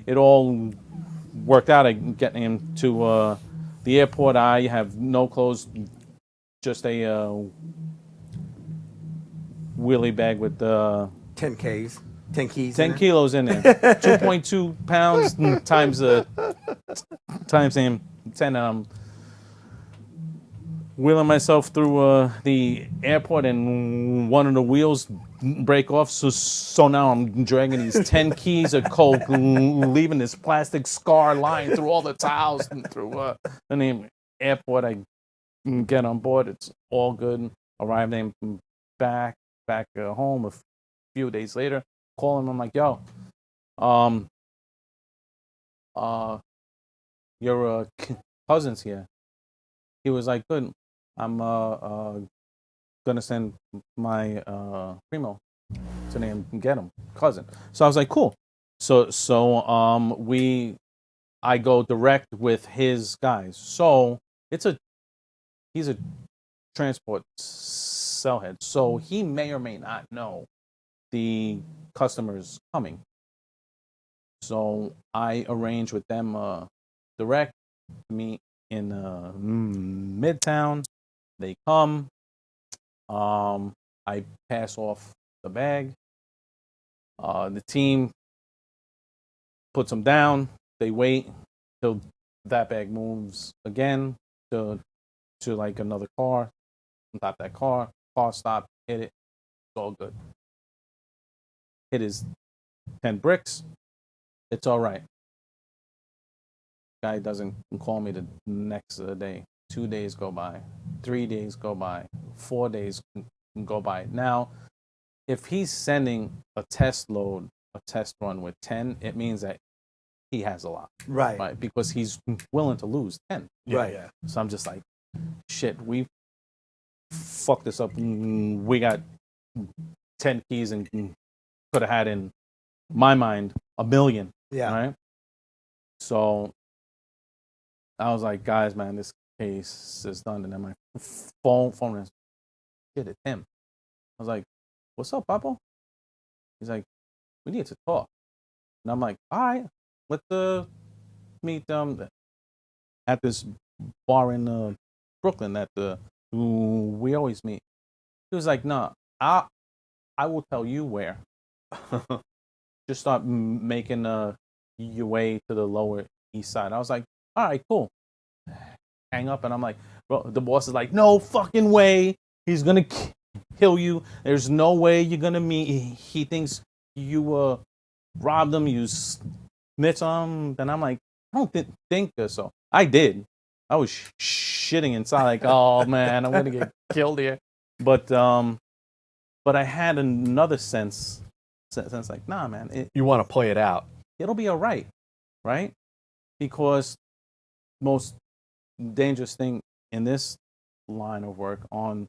it all worked out. I get him to the airport. I have no clothes, just a wheelie bag with 10 keys. 10 keys. 10 kilos in there. 2.2 pounds times 10. And I'm wheeling myself through the airport, and one of the wheels break off. So now I'm dragging these 10 keys of coke, leaving this plastic scar line through all the tiles and through the airport. I get on board. It's all good. Arrive then back home a few days later. Call him. I'm like, yo, your cousin's here. He was like, good. I'm gonna send my primo to name get him cousin. So I was like, cool. So I go direct with his guys. So he's a transport cellhead. So he may or may not know the customers coming. So I arrange with them direct to meet in Midtown. They come. I pass off the bag. The team puts them down. They wait till that bag moves again to like another car. Stop that car. Car stop. Hit it. It's all good. It is 10 bricks. It's all right. Guy doesn't call me the next day. 2 days go by. 3 days go by. 4 days go by. Now, if he's sending a test run with 10, it means that he has a lot. Right. Because he's willing to lose 10. Right. Yeah. So I'm just like, shit, we fucked this up. We got 10 keys and could have had, in my mind, 1 million. Yeah. Right? So I was like, guys, man, this case is done. And then my phone is, shit, it's him. I was like, what's up, Papo? He's like, we need to talk. And I'm like, all right, let's meet at this bar in Brooklyn that we always meet. He was like, no, I will tell you where. Just start making your way to the Lower East Side. I was like, all right, cool. Hang up, and I'm like, bro, the boss is like, no fucking way. He's gonna kill you. There's no way you're gonna meet. He thinks you robbed him, you snitched on him. And I'm like, I don't think so. I did. I was shitting inside, like, oh man, I'm gonna get killed here. But I had another sense like, nah, man, You want to play it out. it'll be all right, right? Because most dangerous thing in this line of work on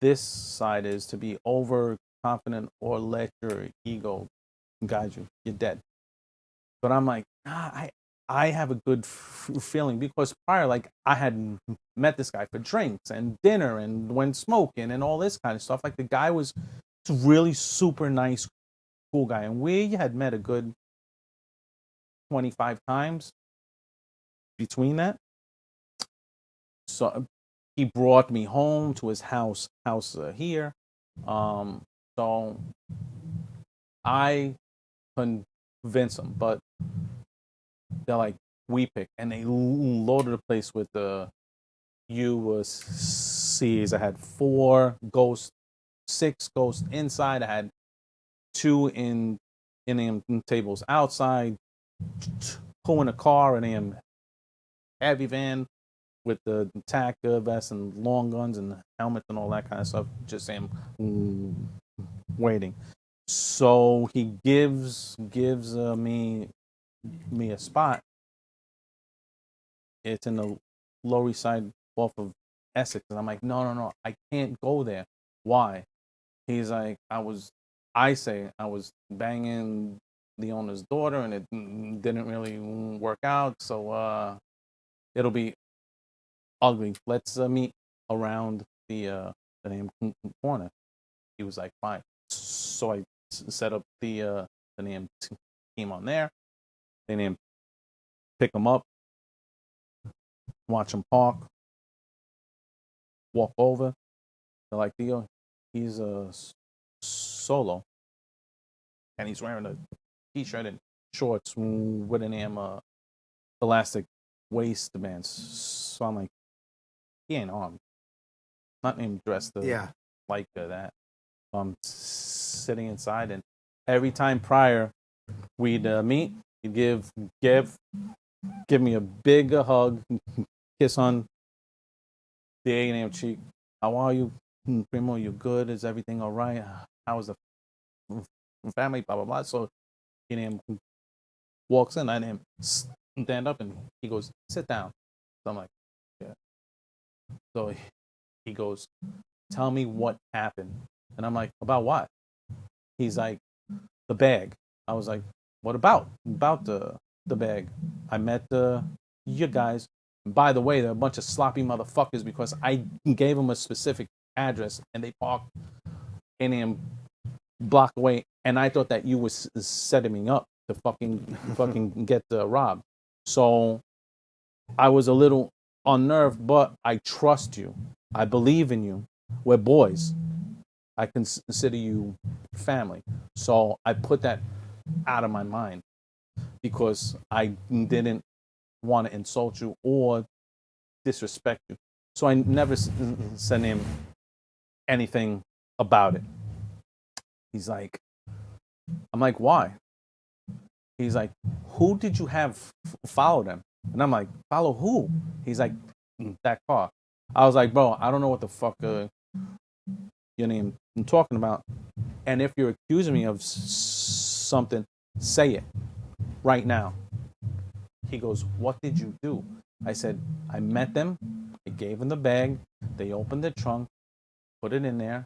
this side is to be overconfident or let your ego guide you. You're dead. But I'm like, I have a good feeling because prior, like, I had met this guy for drinks and dinner and went smoking and all this kind of stuff. Like, the guy was really super nice, cool guy. And we had met a good 25 times between that. So he brought me home to his house here. So I convinced him, but they're like, we pick, and they loaded the place with the UCs. I had 6 ghosts inside. I had 2 in them tables outside, 2 in a car, and a heavy van with the tac vest and long guns and helmets and all that kind of stuff. Just saying, waiting. So he gives me a spot. It's in the Lower East Side off of Essex, and I'm like, no, I can't go there. Why? He's like, I was banging the owner's daughter, and it didn't really work out, so it'll be ugly. Let's meet around the name corner. He was like, fine. So I set up the name team on there. They named pick him up, watch him park, walk over. They're like, Theo, he's a solo, and he's wearing a t-shirt and shorts with an elastic waistbands. So I'm like, he ain't armed. Not even dressed like that. I'm sitting inside, and every time prior we'd meet, he'd give me a big hug, kiss on the A&M cheek. How are you, Primo? You good? Is everything all right? How is the family? Blah blah blah. So A&M walks in, I him stand up, and he goes, sit down. So I'm like, yeah. So he goes, tell me what happened. And I'm like, about what? He's like, the bag. I was like, what about? About the bag. I met you guys. And by the way, they're a bunch of sloppy motherfuckers because I gave them a specific address and they parked in a block away. And I thought that you was setting me up to fucking get robbed. So I was a little unnerved, but I trust you. I believe in you. We're boys. I consider you family. So I put that out of my mind because I didn't want to insult you or disrespect you. So I never sent him anything about it. He's like, I'm like, why? He's like, who did you have follow them? And I'm like, follow who? He's like, that car. I was like, bro, I don't know what the fuck your name I'm talking about. And if you're accusing me of something, say it right now. He goes, what did you do? I said, I met them. I gave them the bag. They opened the trunk, put it in there,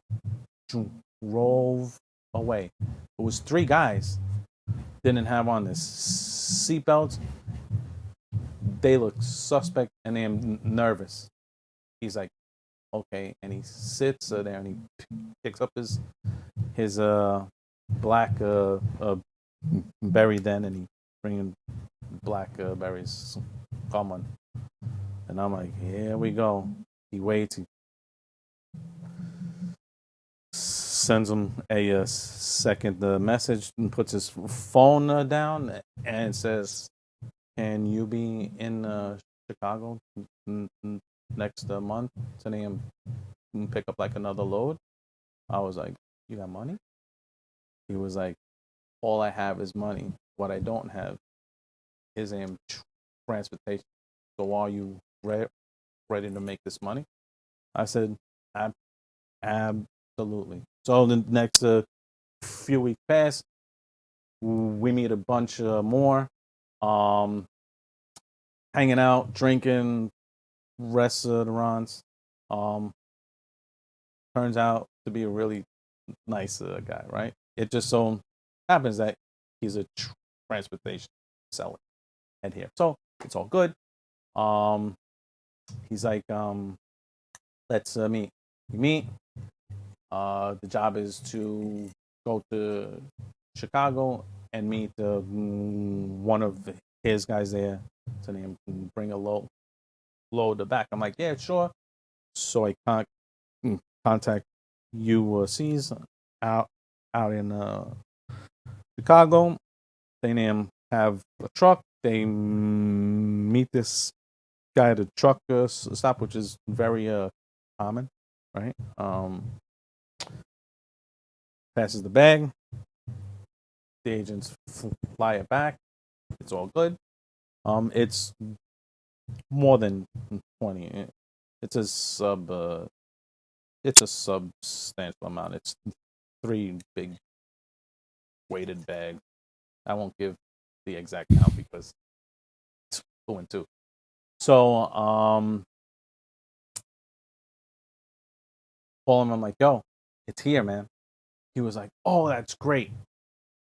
drove away. It was 3 guys. Didn't have on their seatbelts. They look suspect and they're nervous. He's like, okay, and he sits there and he picks up his black berry then, and he bringing black berries. Come on, and I'm like, here we go. He waits. He sends him a second message and puts his phone down and says, "Can you be in Chicago next month to pick up like another load?" I was like, "You got money?" He was like, "All I have is money. What I don't have is transportation. So are you ready to make this money?" I said, Absolutely." So the next few weeks pass. We meet a bunch more, um, hanging out, drinking, restaurants. Um, Turns out to be a really nice guy, right? It just so happens that he's a transportation seller and here, so it's all good. Um, he's like, let's meet. We meet. The job is to go to Chicago and meet one of his guys there to name bring a load back. I'm like, yeah, sure. So I contact UCs out in Chicago. They name have a truck. They meet this guy at a truck stop, which is very common, right? Passes the bag. The agents fly it back. It's all good. It's more than 20. It's a it's a substantial amount. It's 3 big weighted bags. I won't give the exact count because it's 2 and 2. So call him. I'm like, yo, it's here, man. He was like, oh, that's great.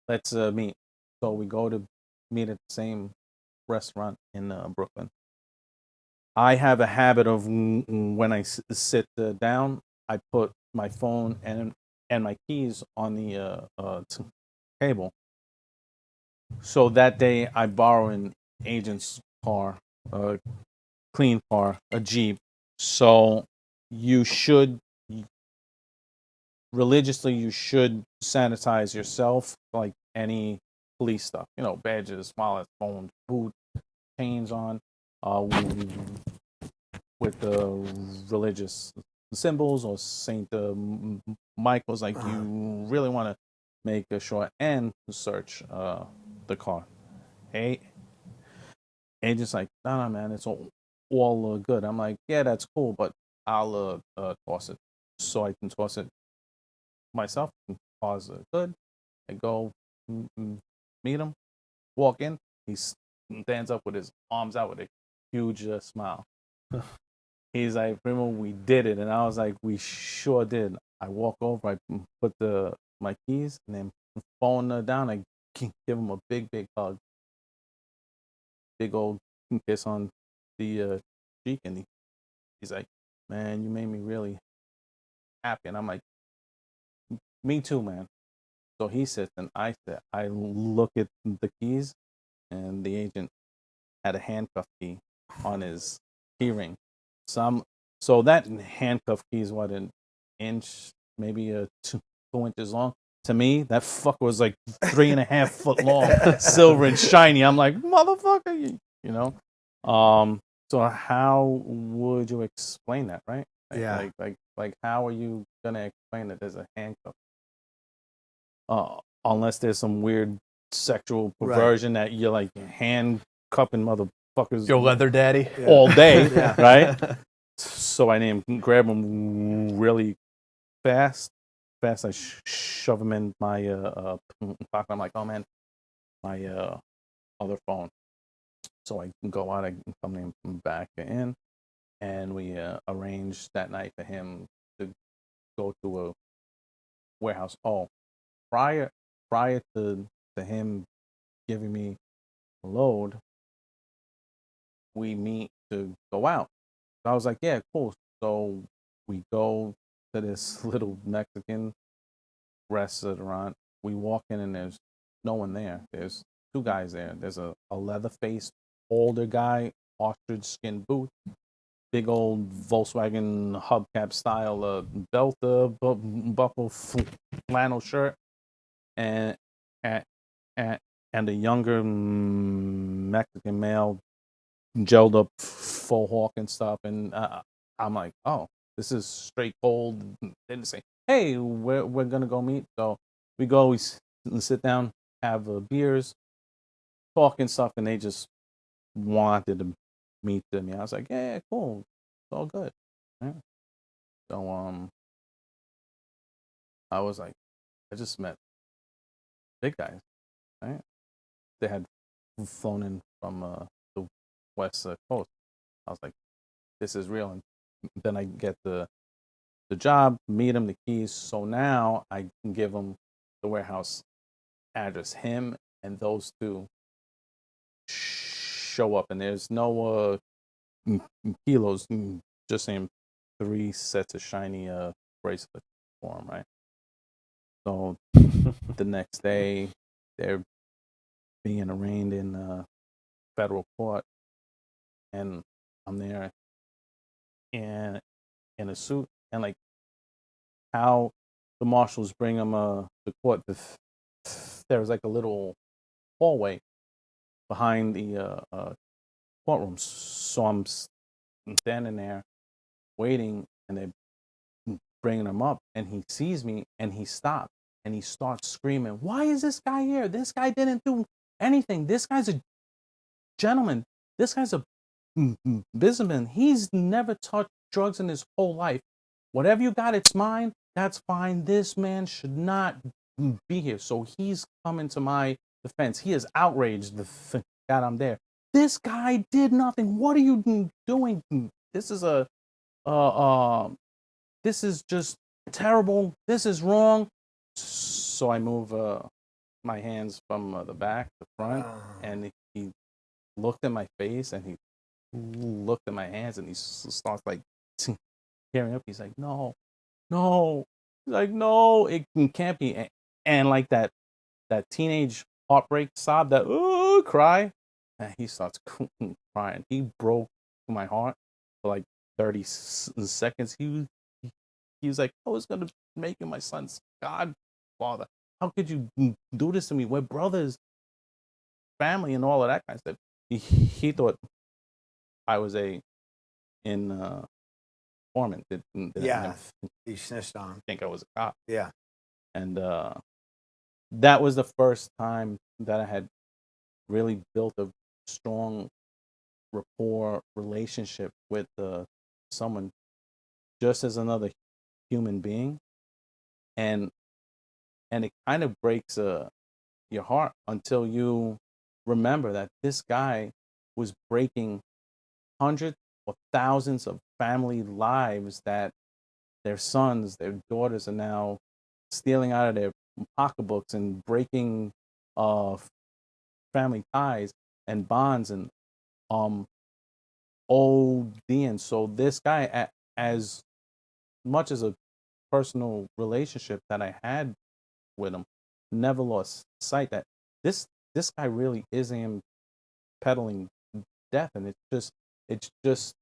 Let's meet. So we go to meet at the same restaurant in Brooklyn. I have a habit of when I sit down, I put my phone and my keys on the table. So that day, I borrow an agent's car, a clean car, a Jeep. So you should religiously sanitize yourself, like any police stuff, badges, wallets, phones, boot, chains on, with the religious symbols or Saint Michael's. Like you really want to make sure and search the car. Hey, agent's like, no, man, it's all good. I'm like, yeah, that's cool, but I'll toss it. So I can toss it myself. Car's good. I go meet him, walk in. He stands up with his arms out with a huge smile. He's like, Primo, we did it. And I was like, we sure did. I walk over, I put my keys and then phone down. I give him a big hug. Big old kiss on the cheek. And he's like, man, you made me really happy. And I'm like, me too, man. So he sits and I sit. I look at the keys and the agent had a handcuff key on his key ring. So that handcuff key is what, an inch, maybe 2 inches long. To me, that fucker was like 3.5 foot long, silver and shiny. I'm like, motherfucker, you know. So how would you explain that, right? Yeah. Like how are you gonna explain that there's a handcuff? Unless there's some weird sexual perversion that you're like handcuffing motherfuckers, Yo, leather daddy. all day, right? So I grab him really fast. I shove him in my pocket. I'm like, oh man, my other phone. So I can go out. I can come back in, and we arranged that night for him to go to a warehouse. Oh, prior to him giving me a load, we meet to go out. So I was like, yeah, cool. So we go to this little Mexican restaurant. We walk in and there's no one there. There's 2 guys there. There's a leather-faced older guy, ostrich skin boot, big old Volkswagen hubcap style belt, buckle, flannel shirt, and and and a younger Mexican male, gelled up faux hawk and stuff. And I'm like, oh, this is straight cold. They didn't say, hey, we're gonna go meet. So we go, sit down, have beers, talk and stuff, and they just wanted to meet me. I was like, yeah, cool, it's all good. Right? So I was like, I just met big guys. Right? They had flown in from the west coast. I was like, this is real. And then I get the job, meet him, the keys. So now I can give him the warehouse address. Him and those two show up, and there's no kilos. Just saying, 3 sets of shiny bracelets for him, right? So the next day, they're being arraigned in federal court, and I'm there in a suit, and like how the marshals bring them to court. There was like a little hallway behind the courtroom, so I'm standing there waiting, and they're bringing him up, and he sees me, and he stops, and he starts screaming, "Why is this guy here? This guy didn't do anything. This guy's a gentleman. This guy's a businessman. He's never touched drugs in his whole life. Whatever you got, it's mine. That's fine. This man should not be here." So he's coming to my defense. He is outraged that I'm there. This guy did nothing. What are you doing? This is this is just terrible. This is wrong. So I move my hands from the back to front, and he looked at my face, and he looked at my hands, and he starts like tearing up. He's like, no. He's like, no, it can't be. And like that teenage heartbreak sob, that cry, and he starts crying. He broke my heart for like 30 seconds. He was like, I was gonna make you my son's godfather. How could you do this to me? We're brothers, family, and all of that kind of stuff. He thought I was informant. Yeah, he snitched on him. Think I was a cop. Yeah. And that was the first time that I had really built a strong rapport relationship with someone, just as another human being. And it kind of breaks your heart until you remember that this guy was breaking hundreds or thousands of family lives, that their sons, their daughters are now stealing out of their pocketbooks and breaking family ties and bonds, and ODing. So this guy, as much as a personal relationship that I had with him, never lost sight that this guy really is him peddling death, and it's just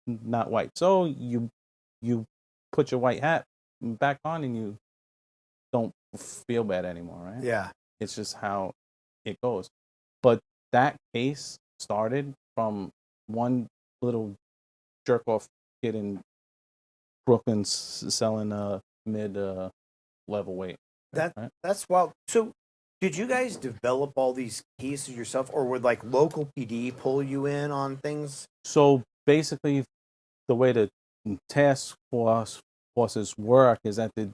not white. So you put your white hat back on, and you don't feel bad anymore, right? Yeah. It's just how it goes. But that case started from one little jerk off kid in Brooklyn selling mid level weight. Right? That's wild. So did you guys develop all these cases yourself, or would like local PD pull you in on things? So basically, the way the task forces work is that the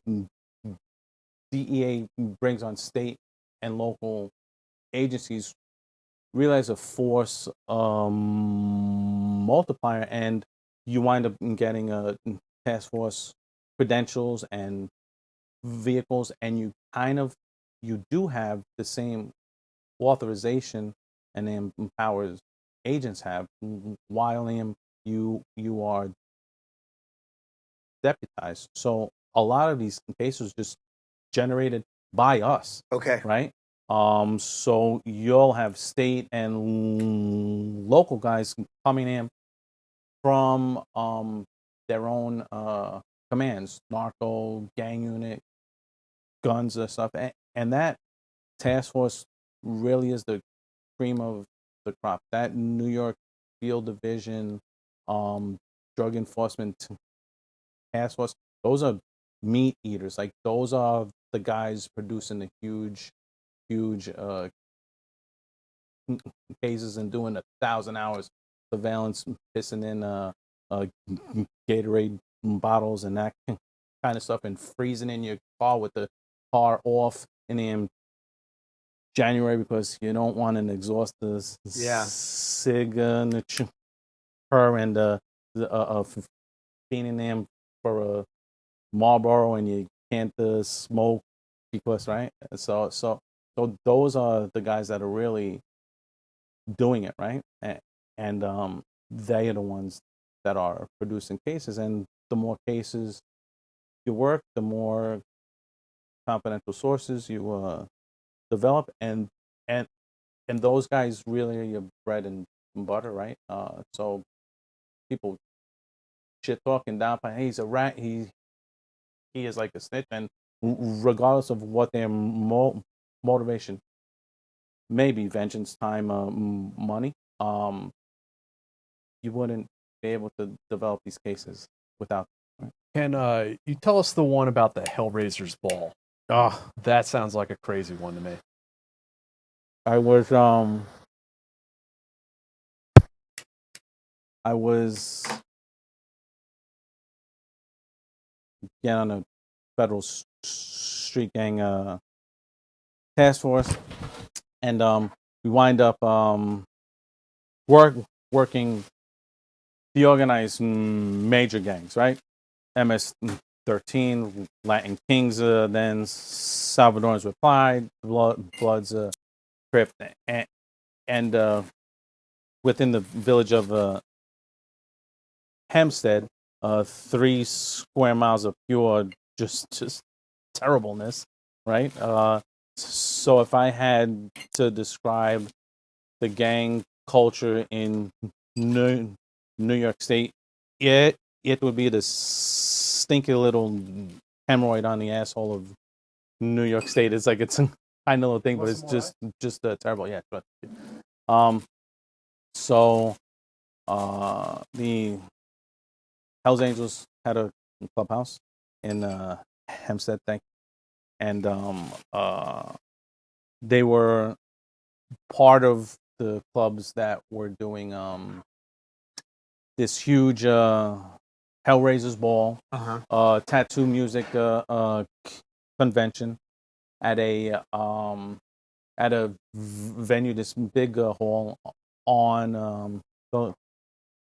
DEA brings on state and local agencies, realize a force multiplier, and you wind up getting a task force credentials and vehicles, and you do have the same authorization and powers agents have, while you are deputized. So a lot of these cases just generated by us. Okay. Right? So you'll have state and local guys coming in from their own commands, narco, gang unit, guns and stuff. And that task force really is the cream of the crop. That New York Field Division, drug enforcement task force, those are meat eaters. Like those are the guys producing the huge cases and doing 1,000 hours surveillance, pissing in Gatorade bottles and that kind of stuff, and freezing in your car with the car off in January because you don't want an exhaust signature and feeding them for a Marlboro, and you can't smoke because right. So those are the guys that are really doing it right, and they are the ones that are producing cases. And the more cases you work, the more confidential sources you develop, and those guys really are your bread and butter, right? So people shit talking down, hey, he's a rat, he is like a snitch, and regardless of what their motivation may be, vengeance, time, money, you wouldn't be able to develop these cases without. Right? Can you tell us the one about the Hellraiser's Ball? Oh, That sounds like a crazy one to me. I was on a federal street gang task force, and we wind up working the organized major gangs, right? MS-13, Latin Kings, then Salvadorans with Pride, Bloods, Crip, and within the village of Hempstead, 3 square miles of pure just terribleness, right? So if I had to describe the gang culture in New York State, it would be the stinky little hemorrhoid on the asshole of New York State. It's like it's a kind of little thing, but it's just terrible. Yeah. But so the Hells Angels had a clubhouse in Hempstead, and they were part of the clubs that were doing this huge Hellraiser's Ball, tattoo music convention at a venue, this big hall on the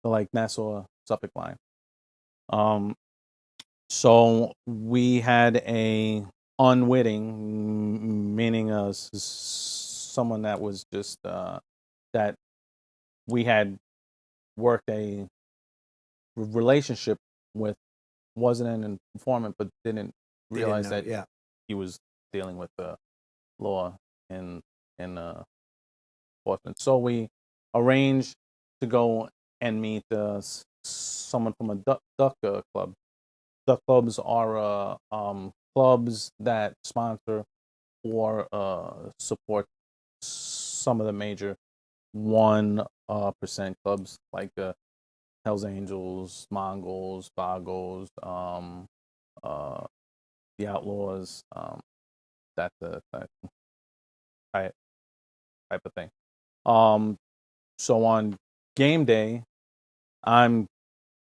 like Nassau Suffolk line. So we had a unwitting, meaning someone that was just that we had worked a relationship with, wasn't an informant, but didn't realize that he was dealing with the law in enforcement. So we arranged to go and meet someone from a duck club. Duck clubs are clubs that sponsor or support some of the major 1% clubs, like Hells Angels, Mongols, Vagos, the Outlaws, that type of thing. So on game day, I'm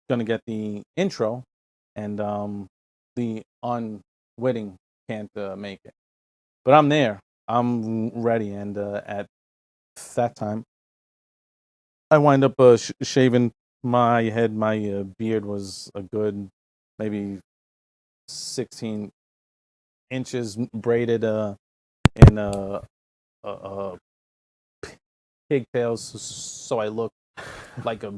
gonna get the intro, and the unwitting can't make it, but I'm there. I'm ready, and at that time, I wind up shaving my head. My beard was a good maybe 16 inches braided in pigtails, so I look like a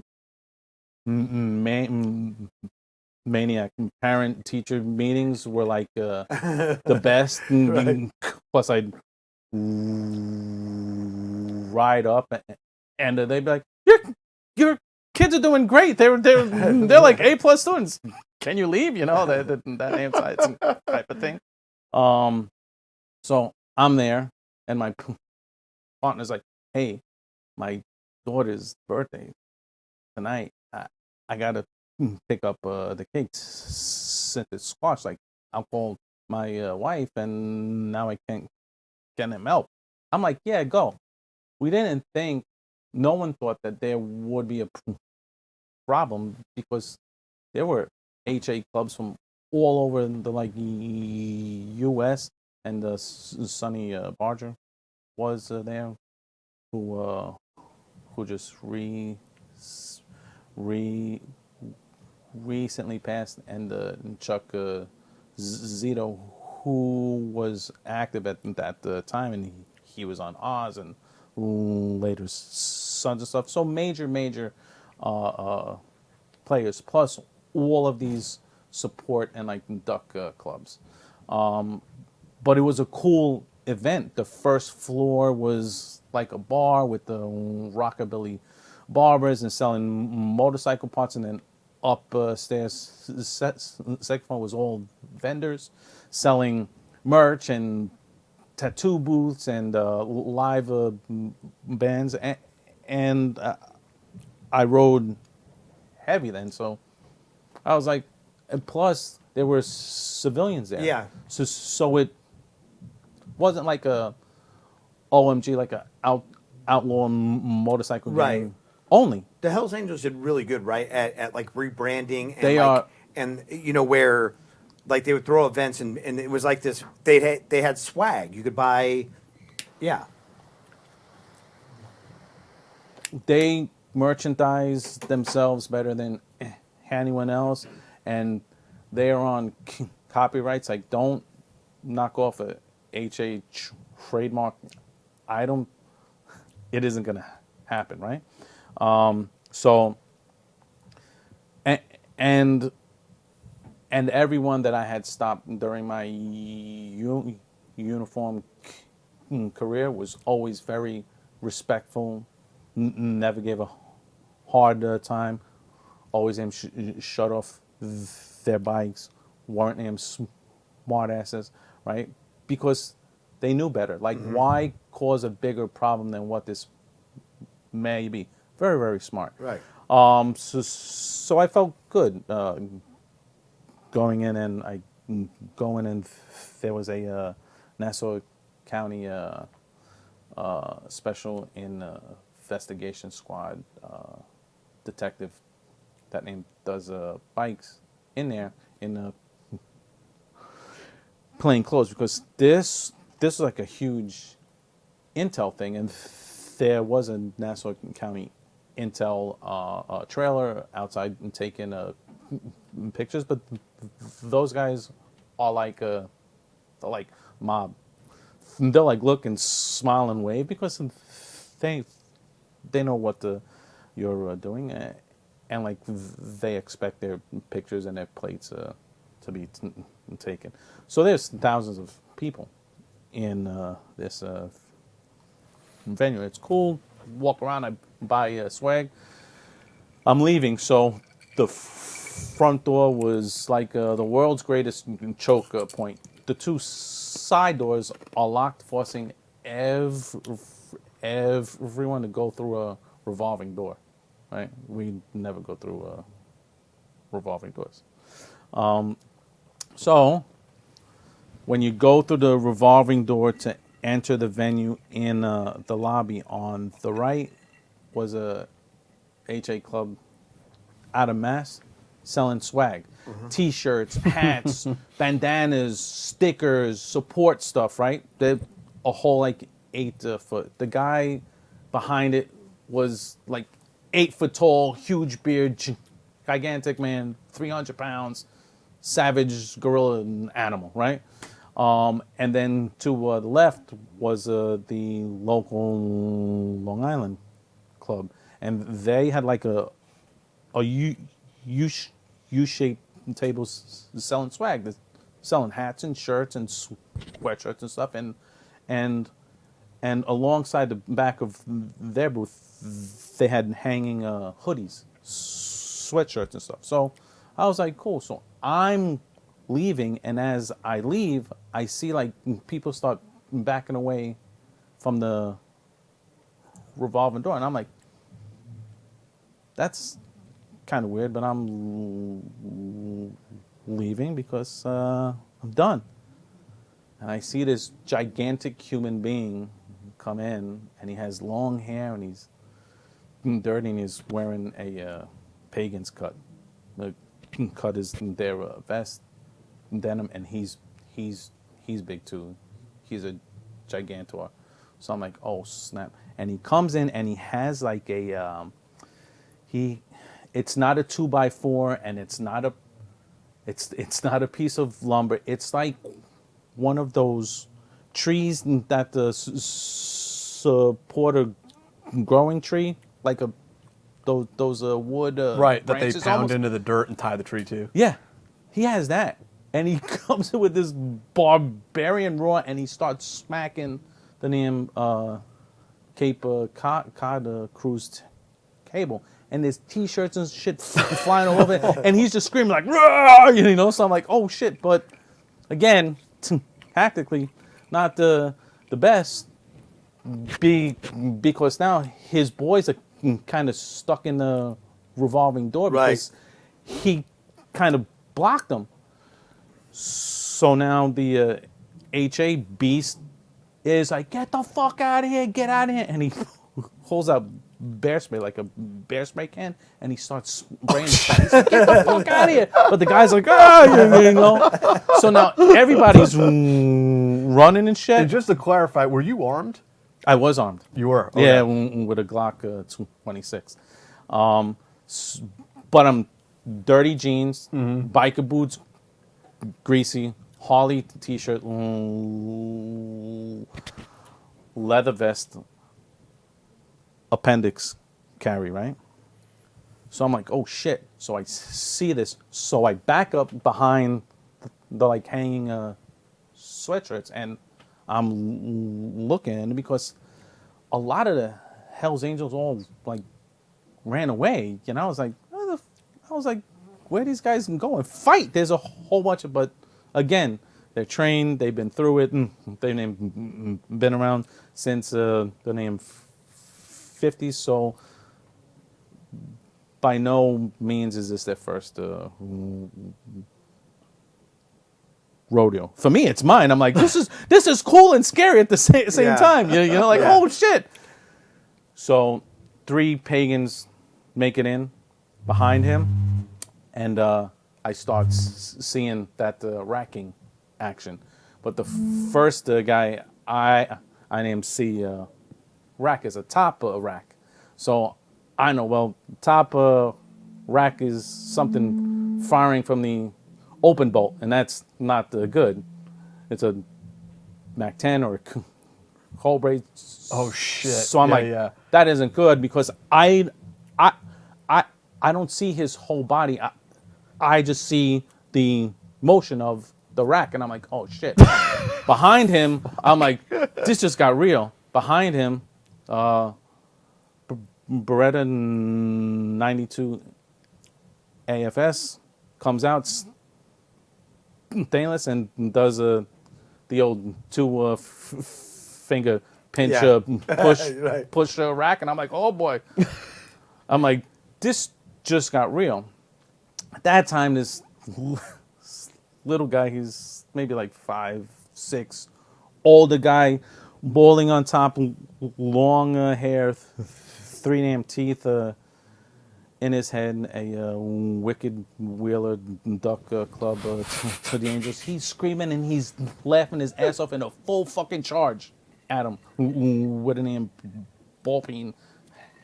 maniac. Parent-teacher meetings were like the best. Right. Plus, I'd ride up, and they'd be like, "Your kids are doing great. They're like A+ students. Can you leave? You know, that anxiety type of thing. So I'm there, and my partner's like, "Hey, my daughter's birthday tonight. I gotta pick up the cake since it's squashed. Like, I'll call my wife, and now I can't get him help." I'm like, "Yeah, go." We didn't think, no one thought that there would be a problem because there were HA clubs from all over the U.S. and Sonny Barger was there, who just recently passed, and Chuck Zito, who was active at that time, and he was on Oz and later Sons and stuff. So major players, plus all of these support and like duck clubs. But it was a cool event. The first floor was like a bar with the rockabilly barbers and selling motorcycle parts, and then upstairs, second floor was all vendors selling merch and tattoo booths and live bands, and I rode heavy then, so I was like, and plus there were civilians there. Yeah. So it wasn't like a OMG, like a outlaw motorcycle Right. gang only. The Hells Angels did really good, right? At like rebranding. And They like, are- and you know where, like they would throw events and it was like this. They had swag. You could buy, yeah. They merchandise themselves better than anyone else, and they are on copyrights. Like, don't knock off a HA trademark item. It isn't going to happen, right? So, and everyone that I had stopped during my uniform career was always very respectful, never gave a hard time, always aimed shut off their bikes, weren't aimed smart asses, right? Because they knew better. Like, why cause a bigger problem than what this may be? Very, very smart. Right. So I felt good going in, and there was a Nassau County special investigation squad detective that name does bikes in there in plain clothes, because this was like a huge intel thing, and there was a Nassau County intel trailer outside and taking pictures, but those guys are like they're like mob. They'll like look and smile and wave because they know what you're doing, and like they expect their pictures and their plates to be taken. So there's thousands of people in this venue. It's cool. Walk around. I buy swag. I'm leaving, so the front door was like the world's greatest choke point. The two side doors are locked, forcing everyone to go through a revolving door. Right? We never go through revolving doors. So when you go through the revolving door to enter the venue in the lobby, on the right was a HA club out of Mass selling swag. T-shirts, hats, bandanas, stickers, support stuff, right? They're a whole like 8 foot. The guy behind it was like 8 foot tall, huge beard, gigantic man, 300 pounds, savage gorilla animal, right? And then to the left was the local Long Island club, and they had like a U-shaped tables selling swag, selling hats and shirts and sweatshirts and stuff, and alongside the back of their booth, they had hanging hoodies sweatshirts and stuff. So I was like, cool. So I'm leaving, and as I leave, I see like people start backing away from the revolving door, and I'm like, that's kind of weird, but I'm leaving because I'm done. And I see this gigantic human being come in, and he has long hair, and he's dirty, and he's wearing a pagan's cut. The cut is their vest, denim, and he's big too. He's a gigantor. So I'm like, oh snap! And he comes in, and he has like a it's not a 2x4, and it's not a piece of lumber. It's like one of those trees that support a growing tree, like those wood Right, that they branches pound almost. into the dirt and tie the tree to. Yeah, he has that, and he comes in with this barbarian roar, and he starts smacking the damn Cape Cod cruise cable, and there's t-shirts and shit flying all over it, and he's just screaming like, "Roar!" You know. So I'm like, oh shit, but again, tactically, not the best, because now his boys are kind of stuck in the revolving door because he kind of blocked them. So now the HA beast is like, get the fuck out of here, get out of here. And he pulls out bear spray, like a bear spray can, and he starts spraying. He's like, get the fuck out of here. But the guy's like, you know. So now everybody's running and shit. And just to clarify, were you armed? I was armed. You were? Okay. Yeah, with a Glock 26. But I'm dirty jeans, biker boots, greasy, Harley t-shirt, leather vest, appendix carry, right? So I'm like, oh shit. So I see this. So I back up behind the like hanging sweatshirts, and I'm looking because a lot of the Hell's Angels all like ran away. You know, I was like, where are these guys going? Fight! There's a whole bunch of, but again, they're trained. They've been through it. And they've been around since the name 50s. So by no means is this their first rodeo. For me, it's mine. I'm like, this is cool and scary at the same time. You know, like, oh shit. So 3 pagans make it in behind him, and I start seeing that racking action. But the first guy I named C rack is a top rack. So I know, well, top rack is something firing from the open bolt, and that's not good. It's a Mac 10 or a Cobra. Oh shit! So I'm that isn't good, because I don't see his whole body. I just see the motion of the rack, and I'm like, oh shit. Behind him, I'm like, this just got real. Behind him, Beretta 92 AFS comes out stainless and does the old 2 finger pinch, push rack, and I'm like, oh boy. I'm like, this just got real. At that time, this little guy, he's maybe like 5'6", older guy, balding on top, long hair, 3 damn teeth in his head, a wicked wheeler duck club to the Angels. He's screaming and he's laughing his ass off in a full fucking charge at him with an damn ball peen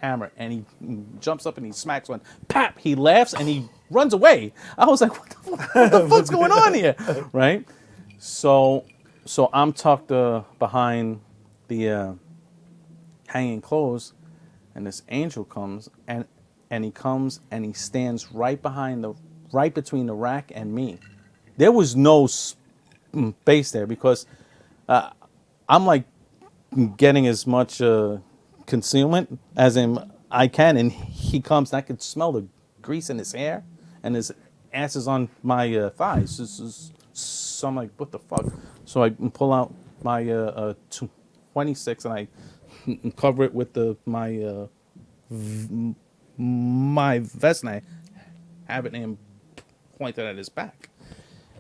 hammer, and he jumps up and he smacks one. Pap! He laughs and he runs away. I was like, what the fuck's going on here? Right? So I'm tucked behind the hanging clothes, and this angel comes, and he comes and he stands right between the rack and me. There was no space there, because I'm like getting as much concealment as in I can, and he comes, and I could smell the grease in his hair, and his ass is on my thighs. So I'm like, what the fuck? So I pull out my 26, and I cover it with my vest, and I have it and pointed at his back.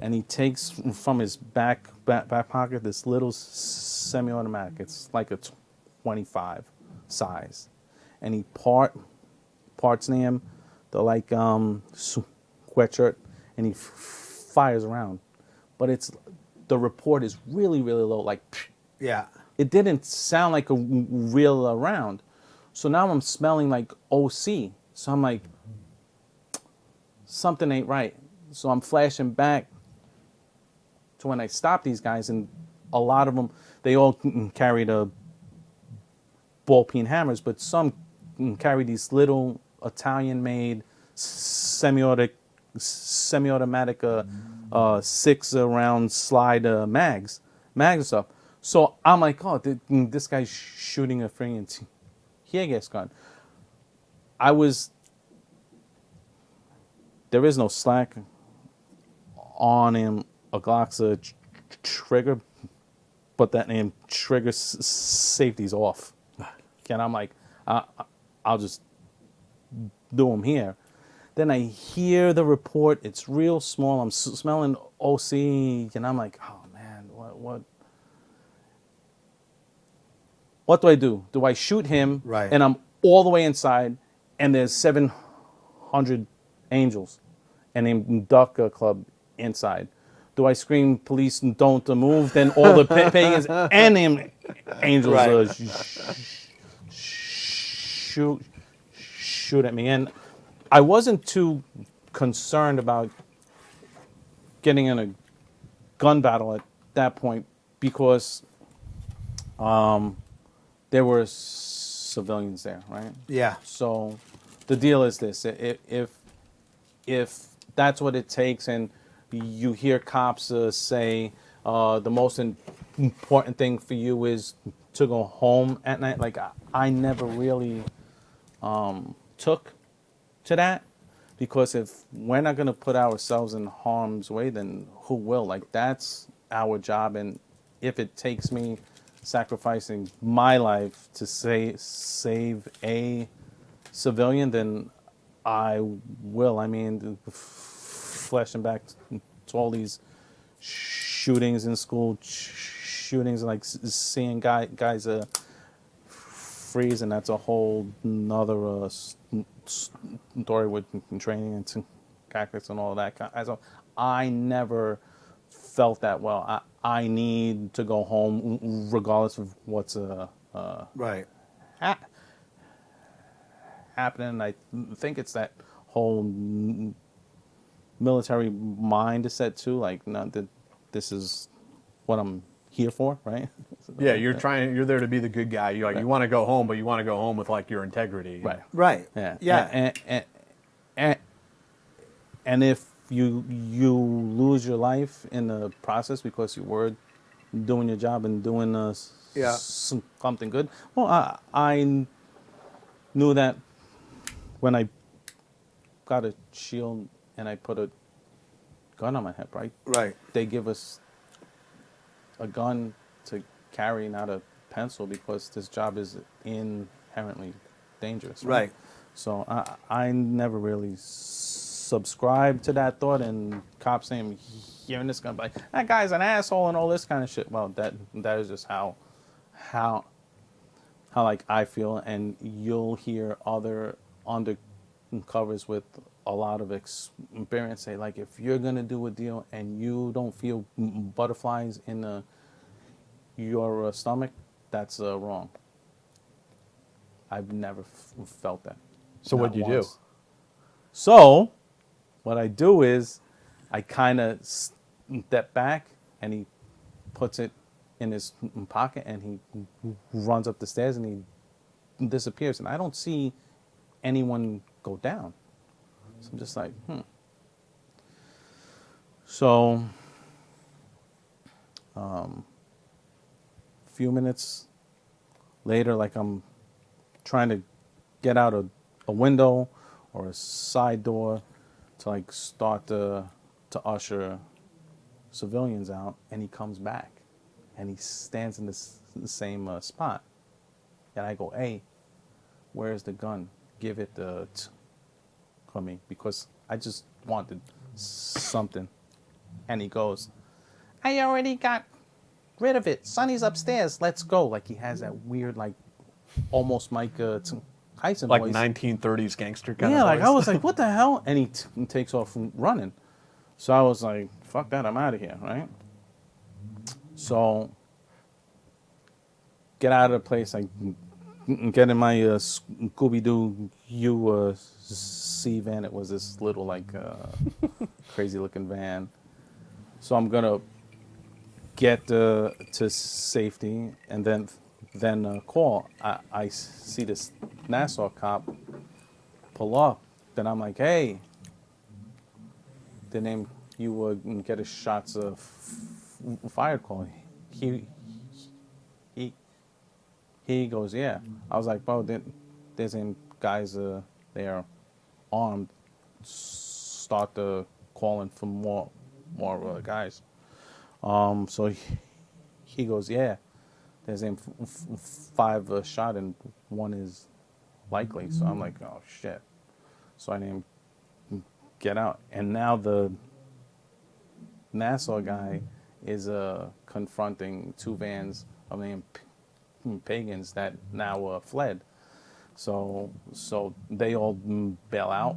And he takes from his back pocket this little semi-automatic. It's like a 25 size, and he parts them. They're like sweatshirt, and he fires around. But the report is really low. Like, Yeah. it didn't sound like a real round. So now I'm smelling like OC. So I'm like, something ain't right. So I'm flashing back to when I stopped these guys, and a lot of them, they all carried ball-peen hammers, but some carried these little Italian-made semi-automatic 6-round slide mags and stuff. So I'm like, oh, this guy's shooting a freaking tear gas gun. There is no slack on him. A Glock's a trigger, but that name trigger safety's off. And I'm like, I'll just do him here. Then I hear the report. It's real small. I'm smelling OC, and I'm like, oh man, what do I do? Do I shoot him? Right. And I'm all the way inside, and there's 700 angels, and a duck club inside. Do I scream, police, don't move? Then all the pagans and them angels Right. shoot at me. And I wasn't too concerned about getting in a gun battle at that point because there were civilians there, right? Yeah. So the deal is this: if that's what it takes, and you hear cops say the most important thing for you is to go home at night, like I never really took to that, because if we're not going to put ourselves in harm's way, then who will? Like, that's our job, and if it takes me sacrificing my life to save a civilian, then I will. I mean, flashing back to all these shootings in school, shootings, like seeing guys freeze, and that's a whole nother story with training and tactics and all that. So I never felt that well. I need to go home regardless of what's Right. happening. I think it's that whole military mindset too. Like, not that this is what I'm here for, right? Yeah, you're there to be the good guy. You want to go home, but you want to go home with like your integrity. Right. Right. Yeah. Yeah. And if you lose your life in the process because you were doing your job and doing something good, well, I knew that when I got a shield and I put a gun on my hip, right? Right. They give us a gun to carry, not a pencil, because this job is inherently dangerous. Right. So I never really subscribed to that thought, and cops saying, hearing this gun, like, that guy's an asshole and all this kind of shit. Well, that is just how like I feel, and you'll hear other undercovers with a lot of experience say, like, if you're gonna do a deal and you don't feel butterflies in your stomach, that's wrong. I've never felt that. So what do you do? So what I do is I kind of step back, and he puts it in his pocket, and he runs up the stairs, and he disappears, and I don't see anyone go down. So I'm just like, So a few minutes later, like, I'm trying to get out a window or a side door to like start to usher civilians out, and he comes back and he stands in the same spot, and I go, hey, where's the gun? Give it to me, because I just wanted something. And he goes, I already got rid of it. Sonny's upstairs. Let's go. Like, he has that weird, like, almost Mike Tyson Like voice. 1930s gangster kind Yeah, of like, voice. I was like, what the hell? And he takes off running. So I was like, fuck that, I'm out of here, right? So, get out of the place. I get in my Scooby-Doo C van. It was this little, like, crazy-looking van. So I'm going to get to safety and then call. I see this Nassau cop pull up. Then I'm like, hey, the name you get a shots of fired call. He goes, yeah. I was like, bro, there's some guys they are armed. Start calling for more guys. So he goes, yeah. There's him 5 shot and 1 is likely. So I'm like, oh shit. So I named get out, and now the Nassau guy is confronting 2 vans of named pagans that now fled. So they all bail out.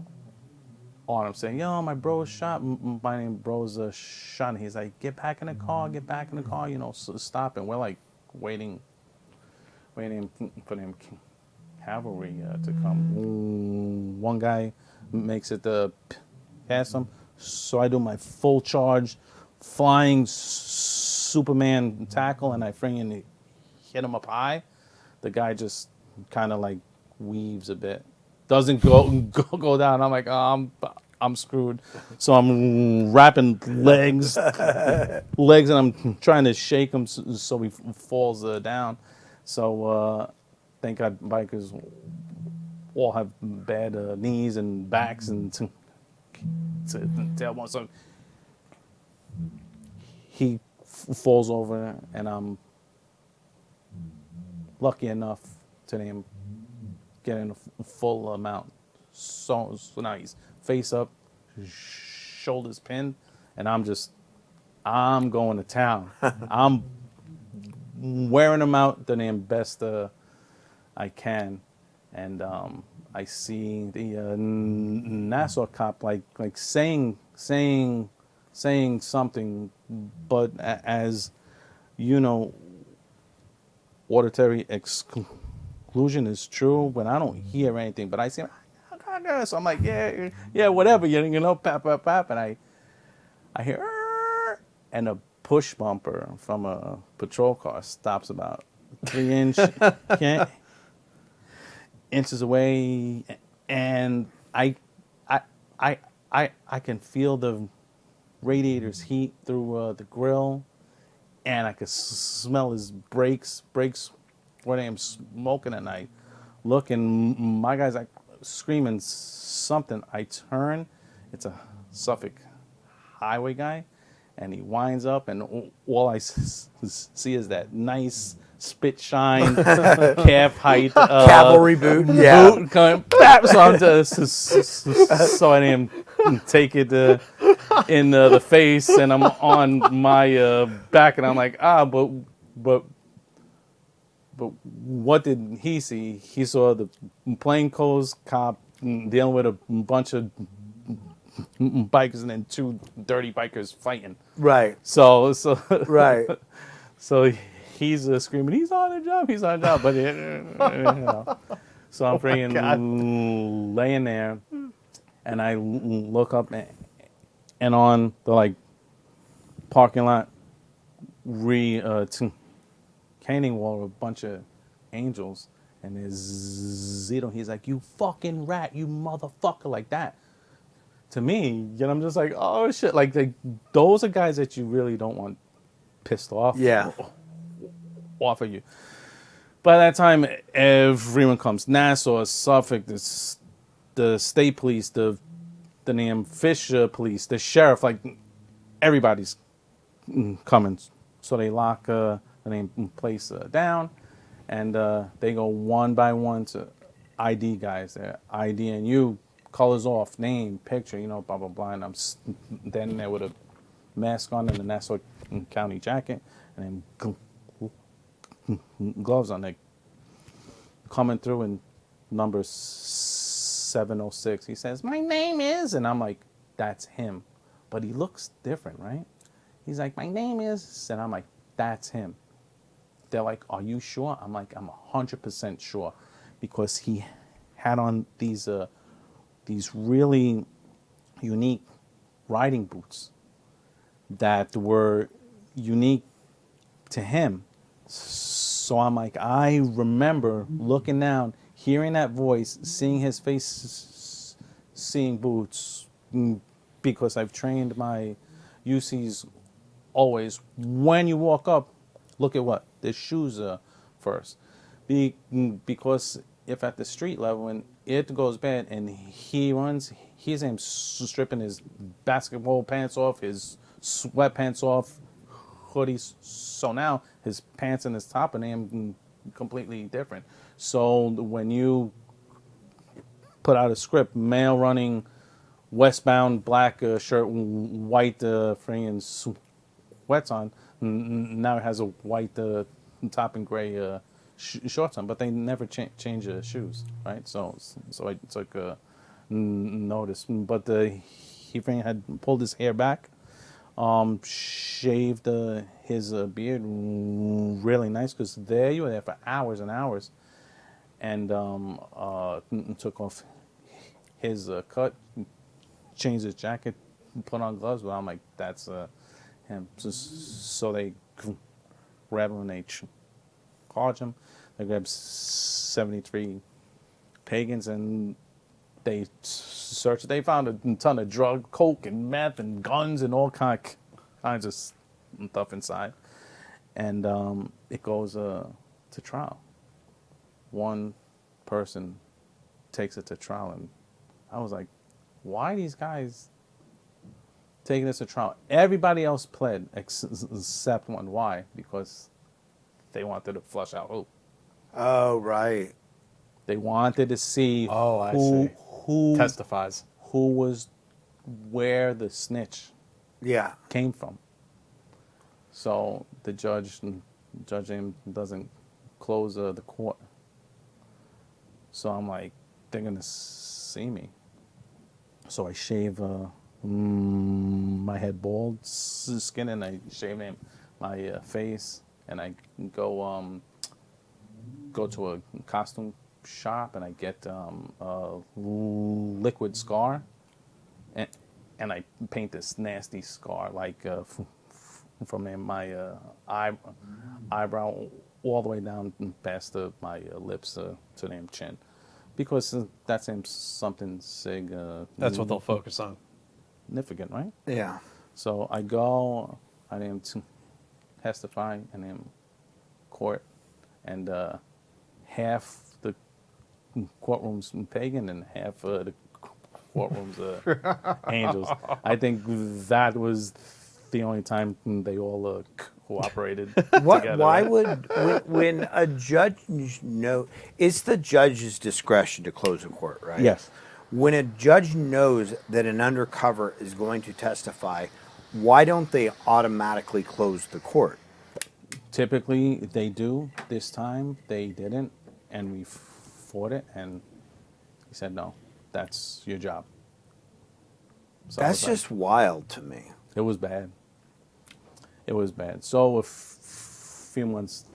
On him saying, yo, my bro is shot. My name bro's shot. And he's like, get back in the car, you know, stop. And we're like waiting for them cavalry to come. One guy makes it past him. So I do my full charge, flying Superman tackle, and I freaking hit him up high. The guy just kind of like weaves a bit. Doesn't go down. I'm like, oh, I'm screwed. So I'm wrapping legs, and I'm trying to shake him so he falls down. So thank God bikers all have bad knees and backs and tailbone. So he falls over, and I'm lucky enough to name getting a full amount. So now he's face up, shoulders pinned, and I'm going to town. I'm wearing him out the name best I can, and I see the Nassau cop like saying something, but as you know, auditory exclusion is true when I don't hear anything, but I see him. So I'm like, yeah, whatever, you know, pap, and I hear, "Arr!" and a push bumper from a patrol car stops about 3 inches away, and I can feel the radiator's heat through the grill, and I could smell his brakes where I am smoking, and I look, and my guy's like screaming something. I turn, it's a Suffolk highway guy, and he winds up, and all I see is that nice spit shine calf height Cavalry boot, yeah. boot coming back. So I'm so I didn't take it in the face, and I'm on my back, and I'm like, but what did he see? He saw the plainclothes cop dealing with a bunch of bikers, and then 2 dirty bikers fighting. Right. So Right. So he's screaming, he's on the job, but you know. So I'm freaking laying there, and I look up, and on the like parking lot retaining wall, a bunch of angels, and there's Zito. He's like, you fucking rat, you motherfucker, like that. To me, and I'm just like, oh shit, like those are guys that you really don't want pissed off. Yeah. Off of you. by that time, everyone comes. Nassau, Suffolk, the state police, the name Fisher police, the sheriff, like everybody's coming. So they lock the name place down, and they go one by one to ID guys. They're IDing you, colors off, name, picture, blah, blah, blah. And I'm standing there with a mask on and a Nassau County jacket, and then gloves on. They coming through in number 706. He says, "My name is," and I'm like, "That's him," but he looks different, right? He's like, "My name is," and I'm like, "That's him." They're like, "Are you sure?" I'm like, "I'm 100% sure," because he had on these really unique riding boots that were unique to him. So I'm like, I remember looking down, hearing that voice, seeing his face, seeing boots, because I've trained my UCs always. When you walk up, look at what? The shoes first. Because if at the street level and it goes bad and he runs, he's stripping his basketball pants off, his sweatpants off, hoodies. So now his pants and his top and them completely different. So when you put out a script, male running westbound, black shirt, white freaking sweats on, now it has a white top and gray shorts on, but they never change the shoes, right? So I took notice. But he had pulled his hair back, shaved his beard really nice, because you were there for hours and hours, and took off his cut, changed his jacket, put on gloves. But I'm like, that's him. So they grab him and they charge him. They grab 73 pagans and they searched. They found a ton of drug, coke and meth and guns and all kinds of stuff inside. And it goes to trial. One person takes it to trial, and I was like, why are these guys taking this to trial? Everybody else pled except one. Why? Because they wanted to flush out hope. Oh, right. They wanted to see who testifies, who was where the snitch Yeah. came from. So the judge doesn't close the court. So I'm like, they're gonna see me. So I shave my head bald skin, and I shave my face, and I go to a costume shop, and I get a liquid scar, and I paint this nasty scar like from my eyebrow all the way down past my lips to the chin, because that's something that's what they'll focus on. significant, right? Yeah. So I go, I am to testify in court, and half the courtroom's pagan and half the courtroom's angels. I think that was the only time they all cooperated together. Why right? would when a judge it's the judge's discretion to close a court, right? Yes. When a judge knows that an undercover is going to testify, why don't they automatically close the court? Typically they do. This time they didn't, and we fought it, and he said, no, that's your job. So That's just wild to me. It was bad. It was bad. So a few months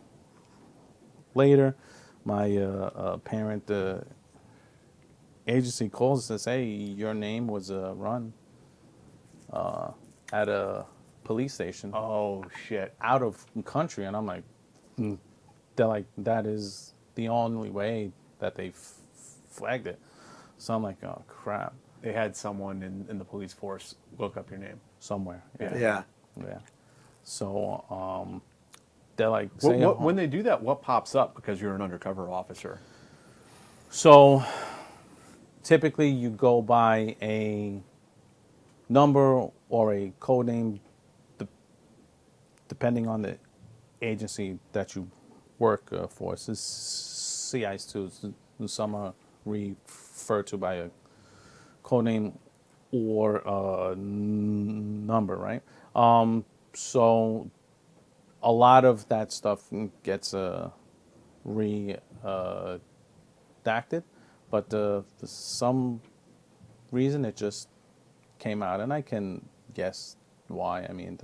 later, my parent agency calls and says, hey, your name was run at a police station. Oh shit! Out of country. And I'm like, they're like, that is the only way that they flagged it. So I'm like, oh crap. They had someone in the police force look up your name Somewhere. Yeah. Yeah. Yeah. So they're like saying, When they do that, what pops up because you're an undercover officer? So typically you go by a number or a code name depending on the agency that you work for. So CIs too. Some are referred to by a code name or a number, right? So a lot of that stuff gets redacted, but for some reason it just came out, and I can guess why. I mean,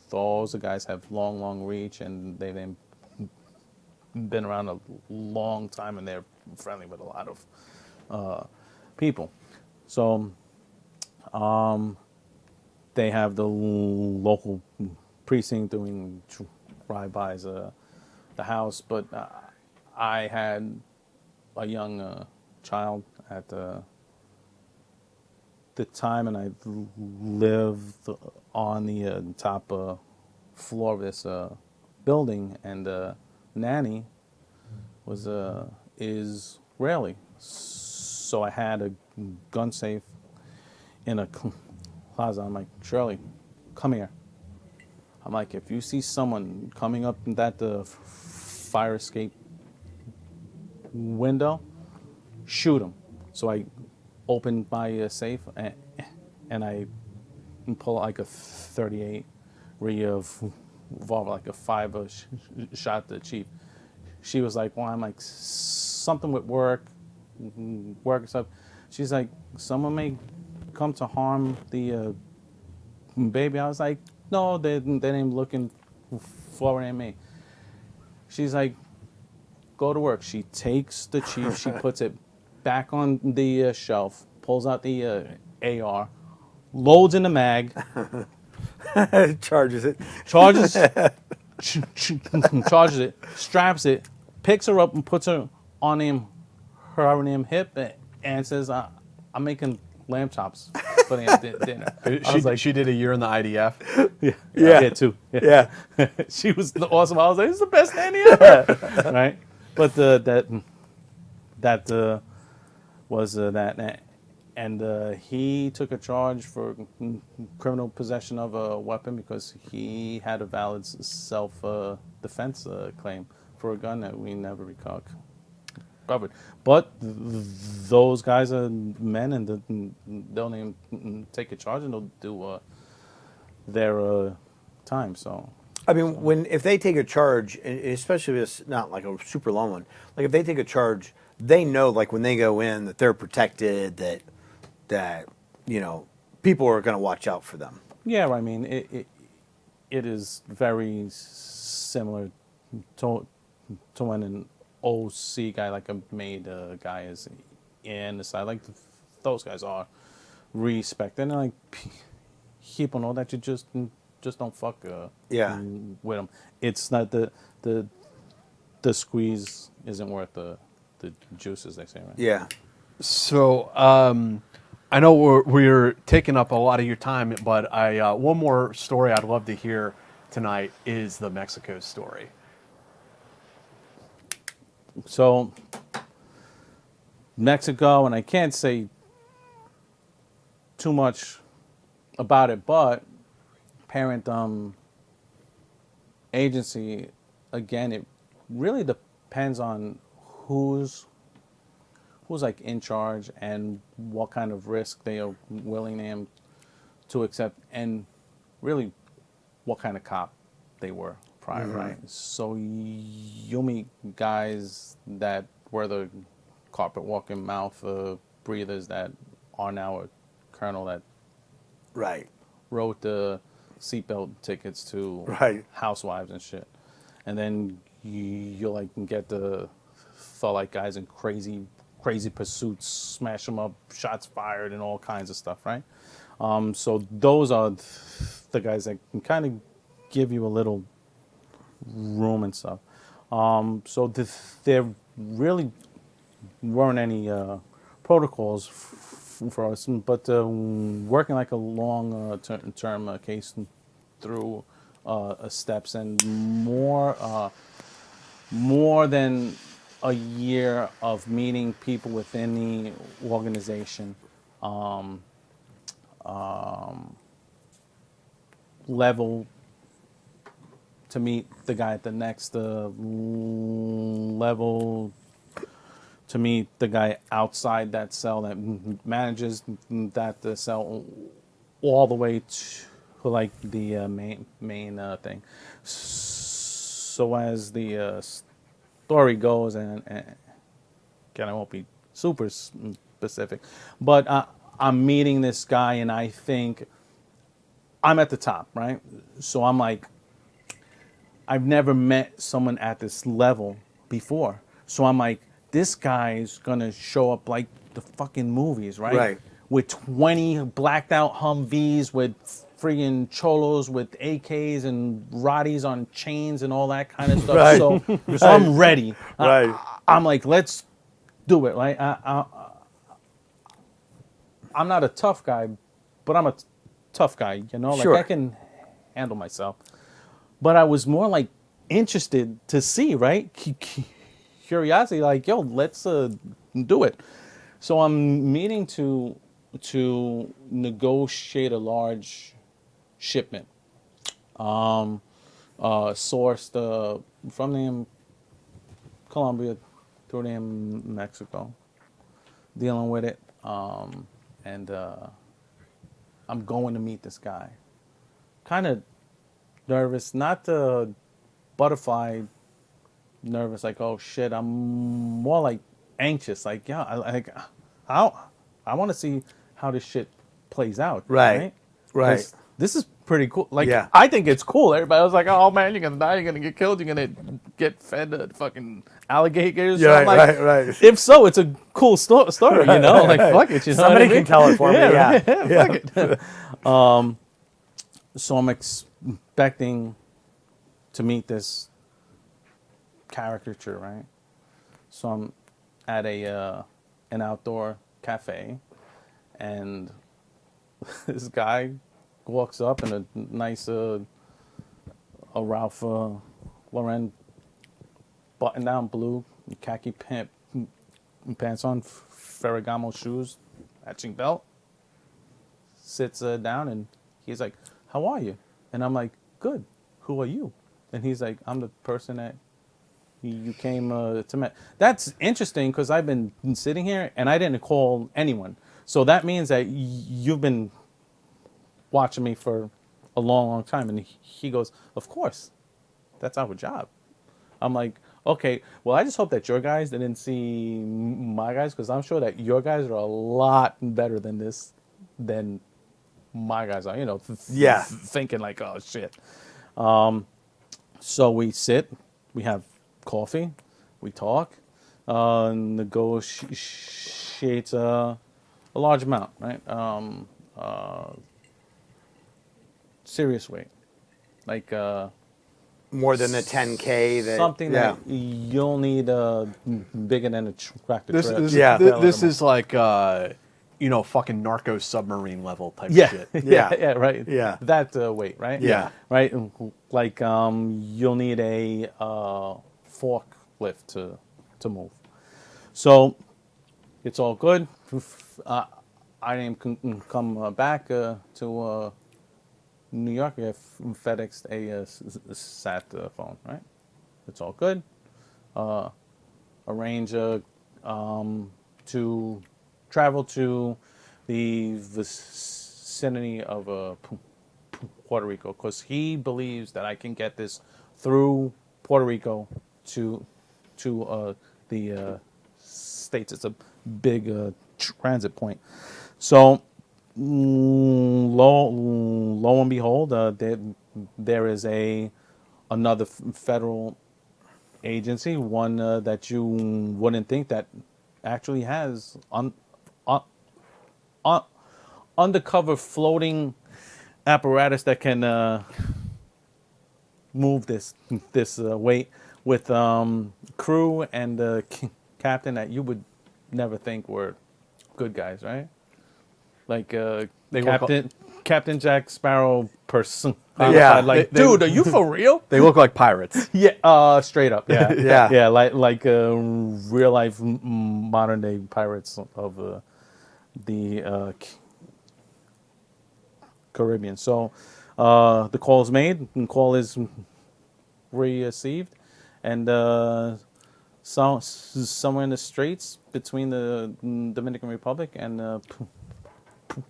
those guys have long reach, and they've been around a long time, and they're friendly with a lot of people. So they have the local precinct doing drive-bys the house, but I had a young child at the time, and I lived on the top floor of this building, and the nanny was Israeli, so I had a gun safe in a closet. I'm like, Shirley, come here. I'm like, if you see someone coming up that fire escape window, shoot them. So I opened my safe and I pull like a 38 revolver, like a 5 shot the chief. She was like, well, I'm like, something with work and stuff. She's like, someone may come to harm the baby. I was like, no, they ain't looking for it, ain't me. She's like, go to work. She takes the chief, she puts it back on the shelf, pulls out the AR, loads in the mag, Charges it. charges it, straps it, picks her up and puts her on her hip, and says, I'm making lamb chops for the dinner. I was like, She did a year in the IDF. yeah, too. Yeah. She was awesome. I was like, this is the best nanny ever. Right? But that was that. And he took a charge for criminal possession of a weapon because he had a valid self-defense claim for a gun that we never recovered. But those guys are men, and they'll even take a charge, and they'll do their time. So I mean, if they take a charge, and especially if it's not like a super long one, like if they take a charge, they know, like when they go in, that they're protected, that people are going to watch out for them. yeah, I mean it is very similar to when an OC guy, like a made guy, is in the side. Like those guys are respected, and like people know that you just don't fuck with them. It's not the squeeze isn't worth the juice, as they say, right? Yeah. So I know we're taking up a lot of your time, but one more story I'd love to hear tonight is the Mexico story. So Mexico, and I can't say too much about it, but parent agency, again, it really depends on who's like in charge and what kind of risk they are willing to accept, and really what kind of cop they were prior, right? So you'll meet guys that were the carpet walking mouth breathers that are now a colonel that Right. wrote the seatbelt tickets to housewives and shit, and then you'll like get the like guys in crazy pursuits, smash them up, shots fired, and all kinds of stuff, right? So those are the guys that can kind of give you a little room and stuff. So there really weren't any protocols for us, but working like a long term case through steps and more than a year of meeting people within the organization, level to meet the guy at the next level, to meet the guy outside that cell that manages that cell, all the way to like the main thing. So as the story goes, and again, I won't be super specific, but I'm meeting this guy, and I think I'm at the top, right? So I'm like, I've never met someone at this level before. So I'm like, this guy's gonna show up like the fucking movies, right? Right. With 20 blacked out Humvees, with friggin' cholos, with AKs and Roddies on chains and all that kind of stuff. Right. So I'm ready. Right. I'm like, let's do it. Right? I'm not a tough guy, but I'm a tough guy. You know, Sure. like I can handle myself. But I was more like interested to see, right? Curiosity, like, yo, let's do it. So I'm meeting to negotiate a large shipment, sourced from them Colombia through them Mexico, dealing with it, and I'm going to meet this guy. Kind of nervous, not the butterfly nervous, like, oh shit. I'm more like anxious, like, yeah, I want to see how this shit plays out. Right. 'Cause this is pretty cool. Like, Yeah. I think it's cool. Everybody was like, oh man, you're gonna die, you're gonna get killed, you're gonna get fed fucking alligators. So Yeah, I'm like, right. if so, it's a cool story, you know? Like, fuck it, you know Somebody what I mean? can tell it for me. Yeah. Right, fuck it. So I'm expecting to meet this caricature, right? So I'm at an outdoor cafe, and this guy walks up in a nice a Ralph Lauren button-down blue khaki pants on, Ferragamo shoes, matching belt. Sits down, and he's like, "How are you?" And I'm like, "Good. Who are you?" And he's like, "I'm the person that you came to meet." That's interesting, because I've been sitting here and I didn't call anyone. So that means that you've been watching me for a long, long time. And he goes, "Of course, that's our job." I'm like, okay, well, I just hope that your guys didn't see my guys, because I'm sure that your guys are a lot better than this, than my guys are, you know, Yeah. thinking like, oh, shit. So we sit, we have coffee, we talk, negotiate a large amount, right? Serious weight, like More than the 10K. something yeah. that you'll need bigger than a tractor This trailer. is Yeah. this is like fucking narco submarine level type Yeah, shit. yeah, right. Yeah. That weight, right? Yeah. Right. Like you'll need a forklift to move. So it's all good. I didn't come back to New York. I FedExed a sat phone. Right. It's all good. Arrange to travel to the vicinity of Puerto Rico, because he believes that I can get this through Puerto Rico to the States. It's a big transit point. So lo and behold, there is another federal agency, one that you wouldn't think that actually has undercover floating apparatus that can move this weight, with crew and captain that you would never think were good guys, right? Like They captain Captain Jack Sparrow person. Yeah. Like, They- dude, are you for real? They look like pirates. Yeah, straight up. Yeah, Yeah. yeah, like real life modern day pirates of the Caribbean. So the call is made, and call is received, and somewhere in the straits between the Dominican Republic and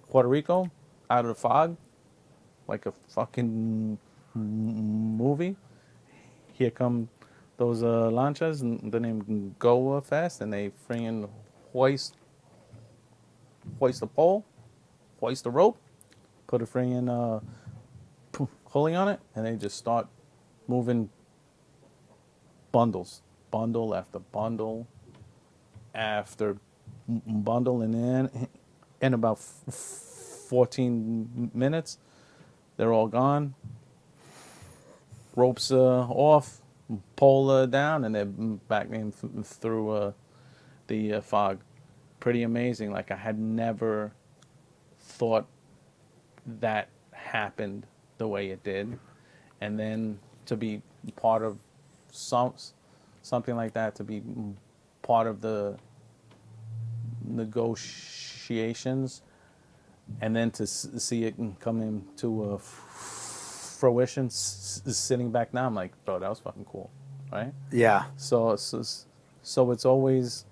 Puerto Rico, out of the fog, like a fucking movie. Here come those lanchas, and the name go fast, and they freaking hoist the pole, hoist the rope, put a freaking pulley on it, and they just start moving bundle after bundle after bundle, and then in about 14 minutes, they're all gone. Ropes off, pole down, and they're back in through the fog. Pretty amazing. Like, I had never thought that happened the way it did, and then to be part of something like that, to be part of the negotiations, and then to see it come into fruition, sitting back now, I'm like, bro, that was fucking cool, right? Yeah. So it's always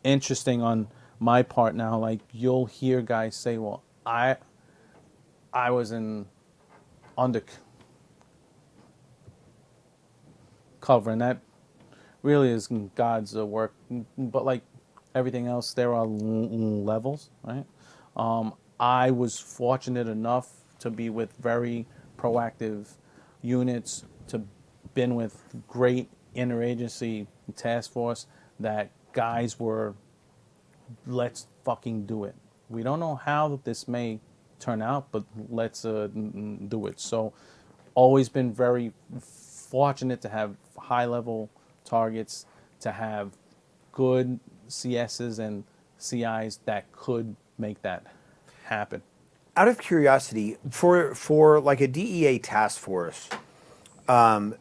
interesting on my part now. Like, you'll hear guys say, well, I was in undercover, and that really is God's work. But like everything else, there are levels, right? I was fortunate enough to be with very proactive units, to been with great interagency task force that guys were, let's fucking do it. We don't know how this may turn out, but let's do it. So always been very fortunate to have high level targets, to have good CSs and CIs that could make that happen. Out of curiosity, for like a DEA task force, how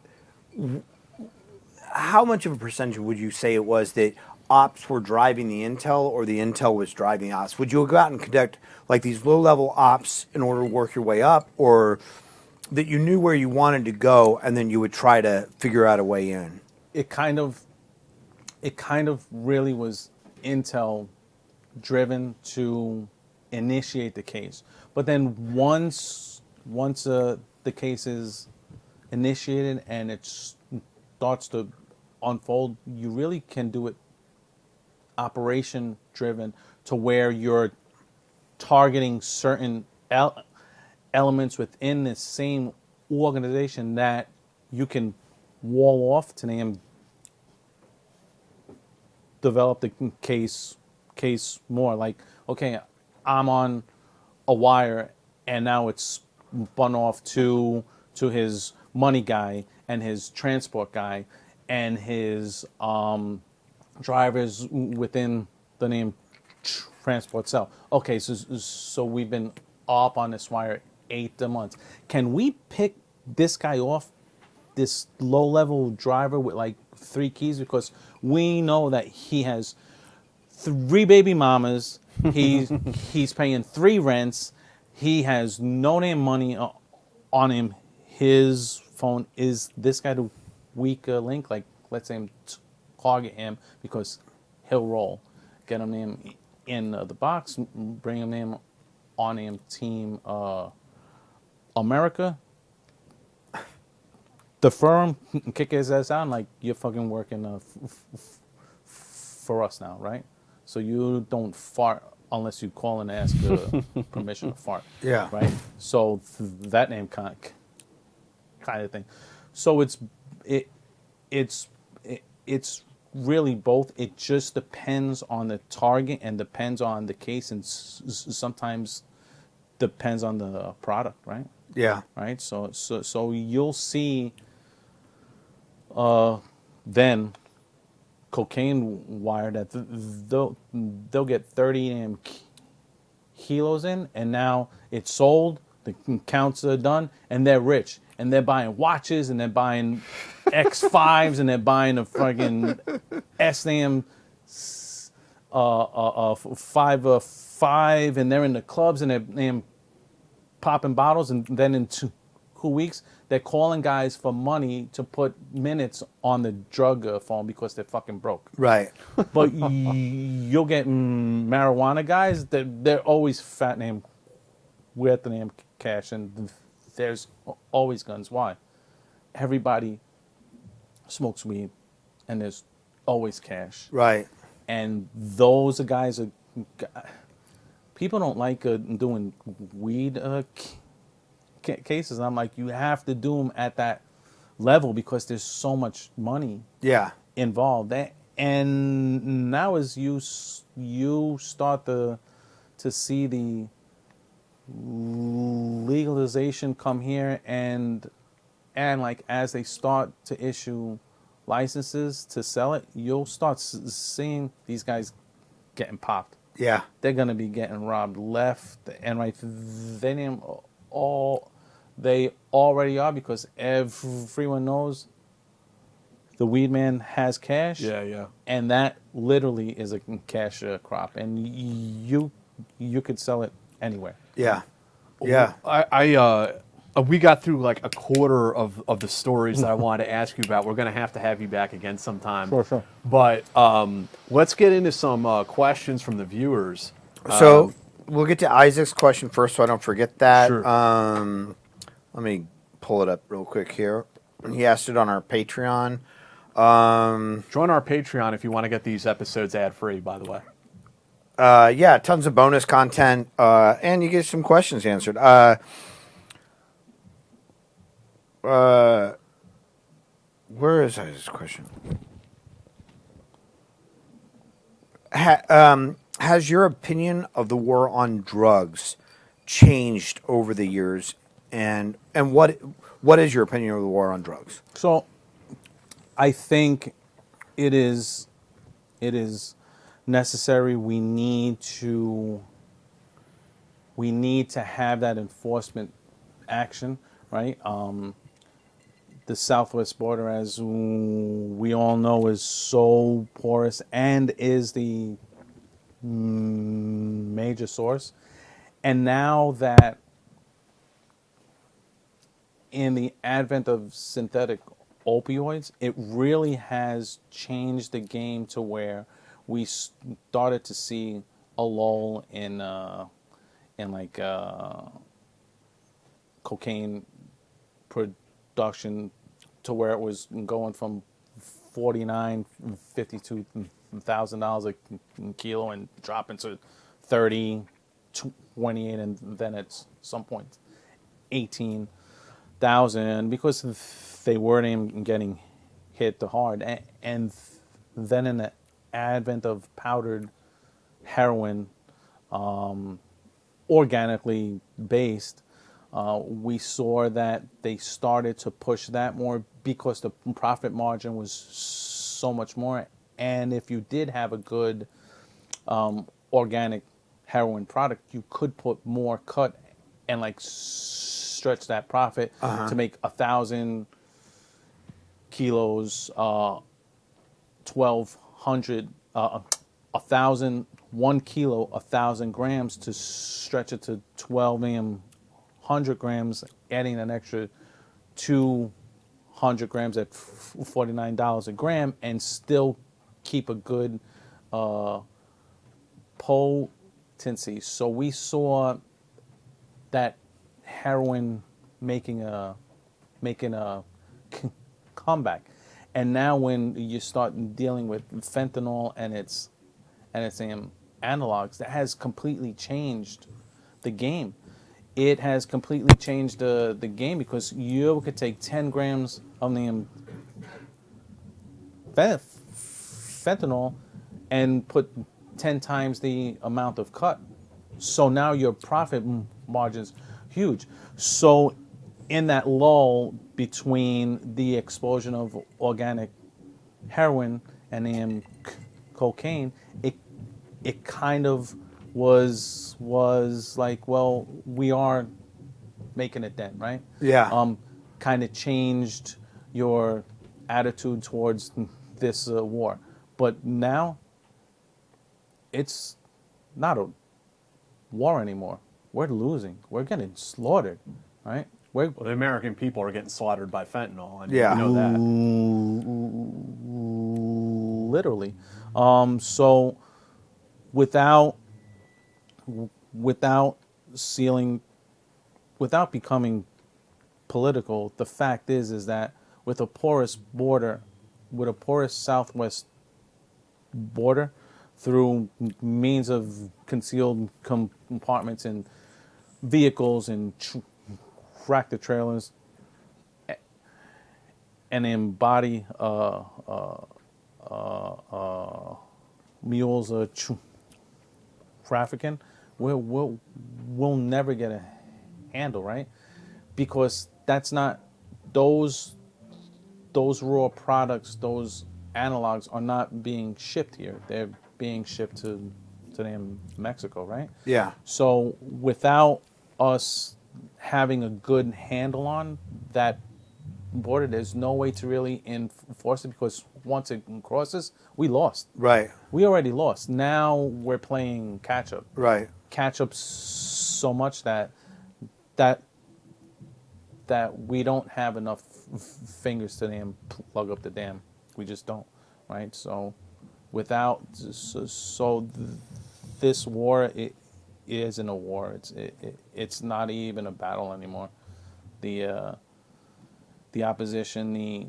much of a percentage would you say it was that ops were driving the intel, or the intel was driving ops? Would you go out and conduct like these low-level ops in order to work your way up, or that you knew where you wanted to go and then you would try to figure out a way in? It kind of really was intel driven to initiate the case. But then once the case is initiated and it starts to unfold, you really can do it operation driven, to where you're targeting certain elements within the same organization that you can wall off to name, develop the case more. Like, okay, I'm on a wire, and now it's spun off to his money guy and his transport guy and his drivers within the name transport cell. Okay, so we've been up on this wire 8 months. Can we pick this guy off, this low-level driver with like 3 keys, because we know that he has 3 baby mamas, he's paying 3 rents, he has no damn money on him, his phone, is this guy the weak link? Like, let's say target him because he'll roll, get him in the box, bring him in on him team America, defer him, kick his ass out, and like, you're fucking working for us now, right? So you don't fart unless you call and ask permission to fart. Yeah. Right? So that name kind of thing. So it's really both. It just depends on the target and depends on the case, and sometimes depends on the product, right? Yeah. Right. So you'll see then cocaine wire that they'll get 30 damn kilos in, and now it's sold, the counts are done, and they're rich. And they're buying watches, and they're buying X5s, and they're buying a fucking SNAM 5, and they're in the clubs, and they're popping bottles, and then in 2 weeks, they're calling guys for money to put minutes on the drug phone because they're fucking broke. Right. But you'll get marijuana guys that they're always fat name with the name cash, and there's always guns. Why? Everybody smokes weed, and there's always cash. Right. And those guys are people don't like doing weed cases. I'm like, you have to do them at that level because there's so much money Yeah. involved. And now as you start to see the legalization come here, and like as they start to issue licenses to sell it, you'll start seeing these guys getting popped. Yeah. They're gonna be getting robbed left and right. They already are, because everyone knows the weed man has cash. Yeah. And that literally is a cash crop, and you could sell it anywhere. Yeah. Yeah. We got through like a quarter of the stories that I wanted to ask you about. We're going to have you back again sometime. Sure. But let's get into some questions from the viewers. So we'll get to Isaac's question first, so I don't forget that. Sure. Let me pull it up real quick here. He asked it on our Patreon. Join our Patreon if you want to get these episodes ad-free, by the way. Yeah, tons of bonus content, and you get some questions answered. Where is this question? Has your opinion of the war on drugs changed over the years, and what is your opinion of the war on drugs? So, I think it is necessary. We need to have that enforcement action, right? The southwest border, as we all know, is so porous and is the major source. And now that in the advent of synthetic opioids, it really has changed the game to where we started to see a lull in like cocaine production, to where it was going from $49,000, $52,000 a kilo and dropping to 30, 28, and then at some point 18,000, because they weren't even getting hit hard. And then in the advent of powdered heroin, organically based, we saw that they started to push that more because the profit margin was so much more. And if you did have a good organic heroin product, you could put more cut and like stretch that profit to make 1,000 kilos, 1,200, 1,000, 1 kilo, 1,000 grams, to stretch it to 1,200 grams, adding an extra 200 grams at $49 a gram, and still keep a good potency. So we saw that heroin making a comeback. And now when you start dealing with fentanyl and its analogs, that has completely changed the game. It has completely changed the game, because you could take 10 grams of the fentanyl and put 10 times the amount of cut. So now your profit margin's huge. So in that lull between the explosion of organic heroin and cocaine, it kind of was like, well, we are making a dent, right? Yeah. Kind of changed your attitude towards this war. But now, it's not a war anymore. We're losing. We're getting slaughtered, right? Well, the American people are getting slaughtered by fentanyl, and Yeah. you know that. Literally. So without becoming political, the fact is that with a porous border, with a porous southwest border, through means of concealed compartments and vehicles and tractor trailers, and embody mules trafficking, we'll never get a handle, right? Because that's not those raw products, those analogs are not being shipped here. They're being shipped to them Mexico, right? Yeah. So without us having a good handle on that border, there's no way to really enforce it, because once it crosses, we lost. Right. We already lost. Now we're playing catch up. Right. Catch up so much that we don't have enough fingers to plug up the dam. We just don't, right? So this war, it isn't a war. It's not even a battle anymore. The opposition, the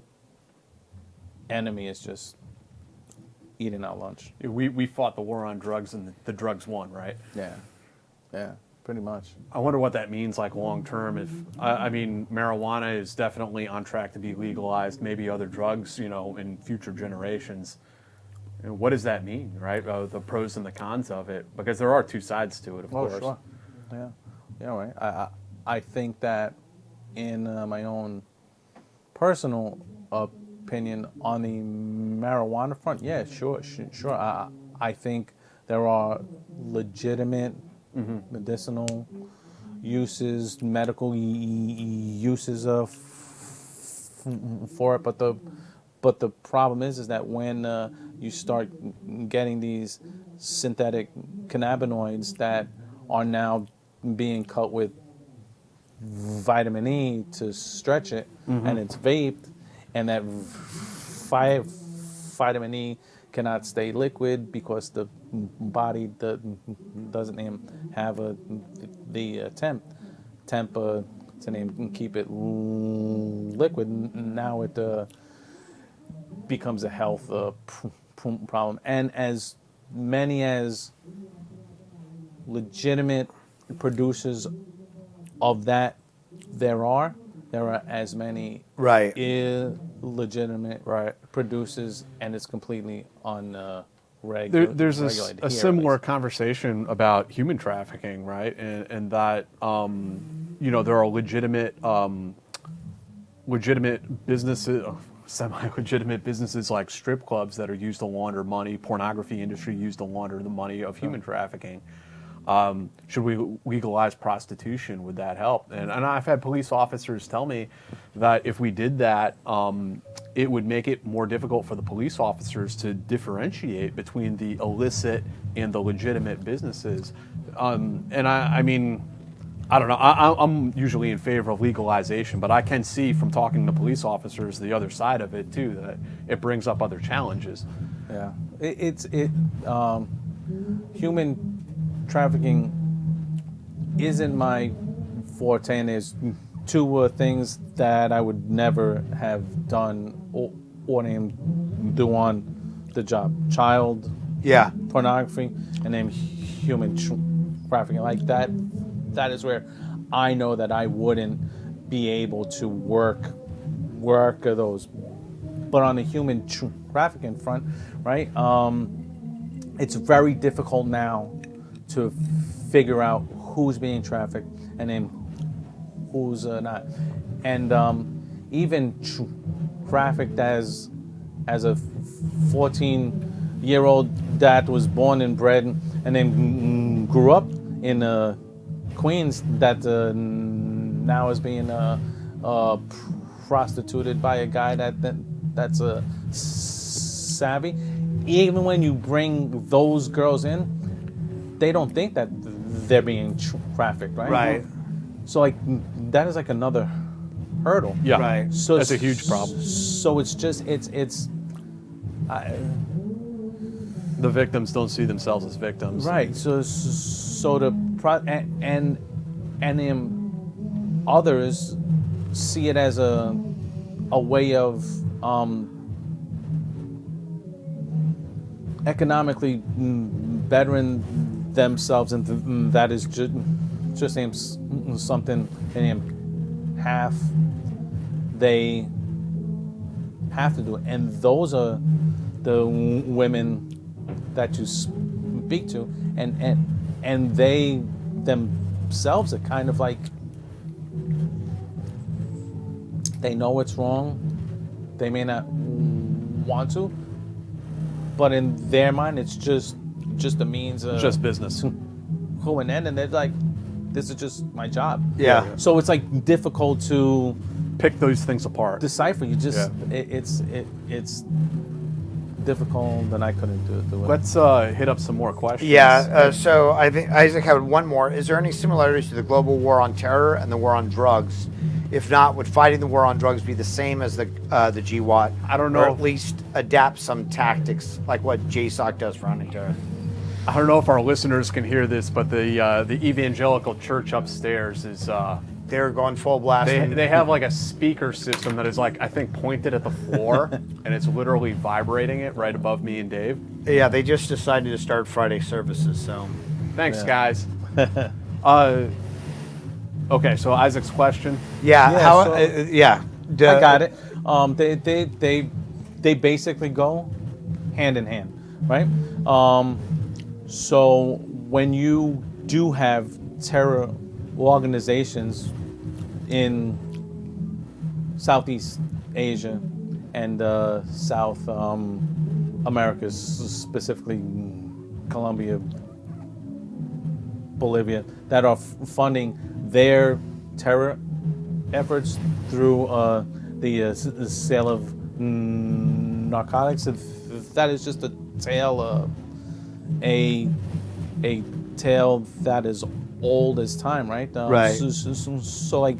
enemy, is just eating our lunch. We fought the war on drugs, and the drugs won, right? Yeah, pretty much. I wonder what that means, like long term. If I mean, marijuana is definitely on track to be legalized. Maybe other drugs, in future generations. And what does that mean, right? The pros and the cons of it, because there are two sides to it, of course. Sure. Yeah, right. I think that in my own personal opinion on the marijuana front, yeah, sure. I think there are legitimate medicinal uses, medical uses for it, but the problem is that when you start getting these synthetic cannabinoids that are now being cut with vitamin E to stretch it, and it's vaped, and that vitamin E cannot stay liquid because the body doesn't have the temp to keep it liquid. Now it becomes a health problem, and as many as legitimate producers of that there are as many Right. illegitimate producers, and it's completely unregulated. There's a similar conversation about human trafficking, right? And that there are legitimate businesses, semi-legitimate businesses like strip clubs that are used to launder money. Pornography industry used to launder the money of human trafficking. Should we legalize prostitution? Would that help? And I've had police officers tell me that if we did that, it would make it more difficult for the police officers to differentiate between the illicit and the legitimate businesses. And I mean, I don't know. I'm usually in favor of legalization, but I can see from talking to police officers the other side of it too, that it brings up other challenges. Yeah, human trafficking isn't my forte, and there's two things that I would never have done or do on the job: child pornography, and then human trafficking. Like that is where I know that I wouldn't be able to work those. But on the human trafficking front, right? It's very difficult now to figure out who's being trafficked and then who's not, and even trafficked as a 14-year-old that was born and bred and then grew up in Queens that now is being prostituted by a guy that's savvy. Even when you bring those girls in, they don't think that they're being trafficked, right? Right. So like that is like another hurdle. Yeah, Right. So that's a huge problem. So it's just The victims don't see themselves as victims. right. So the others see it as a way of economically bettering themselves, and that is just something half they have to do it. And those are the women that you speak to, and they themselves are kind of like, they know it's wrong, they may not want to, but in their mind it's just a means of Just business. to an end, and they're like, this is just my job. Yeah. So it's like difficult to Pick those things apart. decipher. You just Yeah. it's difficult, and I couldn't do it. Let's hit up some more questions. Yeah, so I think Isaac had one more. Is there any similarities to the global war on terror and the war on drugs? If not, would fighting the war on drugs be the same as the GWAT? I don't Or know. at least adapt some tactics like what JSOC does for hunting terror. I don't know if our listeners can hear this, but the evangelical church upstairs is They're going full blast. they have like a speaker system that is like, I think, pointed at the floor, and it's literally vibrating it right above me and Dave. Yeah, they just decided to start Friday services. So Thanks, Yeah. guys. Okay, so Isaac's question. yeah, Yeah, how? so- Yeah, I got it. They basically go hand in hand, right? So when you do have terror organizations in Southeast Asia and South America, specifically Colombia, Bolivia, that are funding their terror efforts through the sale of narcotics. That is just a tale, a tale that is old as time, right? Right. So like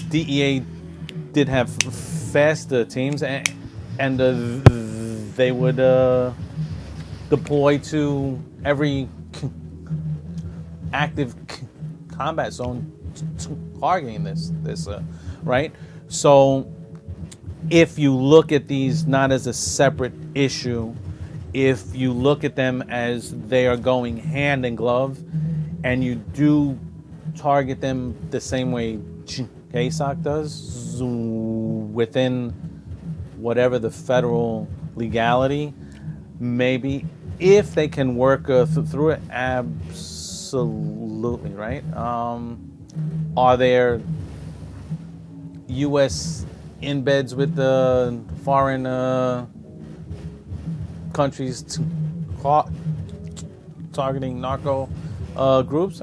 DEA did have faster teams, and they would deploy to every active combat zone targeting this, right? So if you look at these not as a separate issue, if you look at them as they are going hand in glove, and you do target them the same way JSOC does, within whatever the federal legality, maybe if they can work through it, absolutely, right? Are there U.S. embeds with the foreign countries targeting narco groups?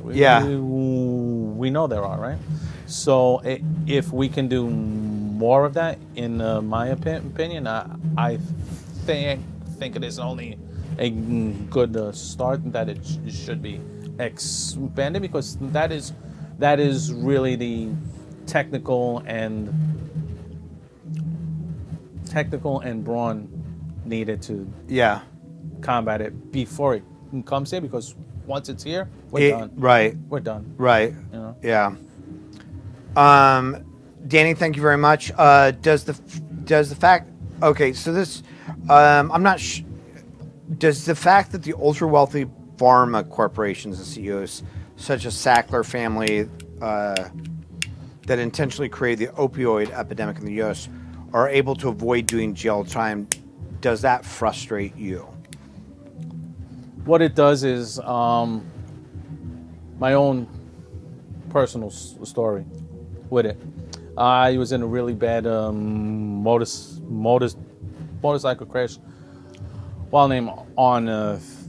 We know there are, right? So if we can do more of that, in my opinion, I think it is only a good start, that it should be expanded, because that is really the technical and brawn needed to combat it before it comes here, because once it's here, we're done. Right. We're done. Right. You know? Yeah. Danny, thank you very much. Does the fact? Okay, so this, I'm not. Does the fact that the ultra wealthy pharma corporations and CEOs, such as Sackler family, that intentionally created the opioid epidemic in the U.S., are able to avoid doing jail time, does that frustrate you? What it does is my own personal story with it. I was in a really bad motorcycle crash while I'm on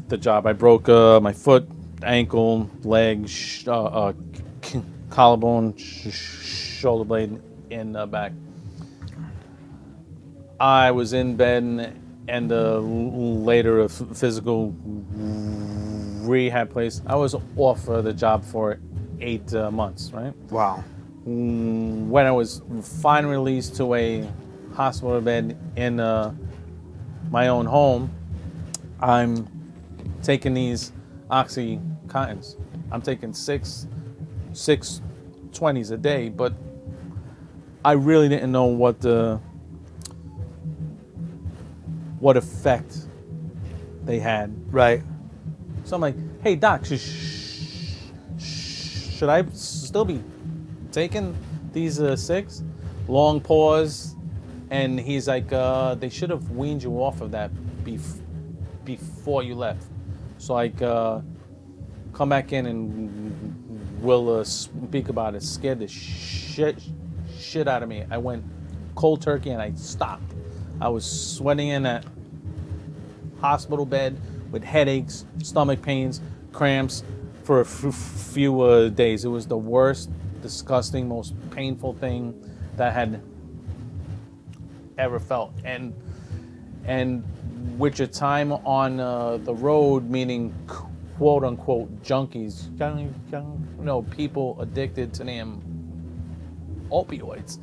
the job. I broke my foot, ankle, leg, collarbone, shoulder blade in the back. I was in bed and later a physical rehab place. I was off the job for 8 months, right? Wow. When I was finally released to a hospital bed in my own home, I'm taking these OxyContins. I'm taking six 20s a day, but I really didn't know what effect they had. Right. So I'm like, hey doc, should I still be taking these 6? Long pause, and he's like, they should have weaned you off of that before you left. So like, come back in and we'll speak about it. Scared the shit out of me. I went cold turkey and I stopped. I was sweating in that hospital bed with headaches, stomach pains, cramps for a few days. It was the worst, disgusting, most painful thing that I had ever felt. And with your time on the road, meaning quote unquote junkies, people addicted to them opioids,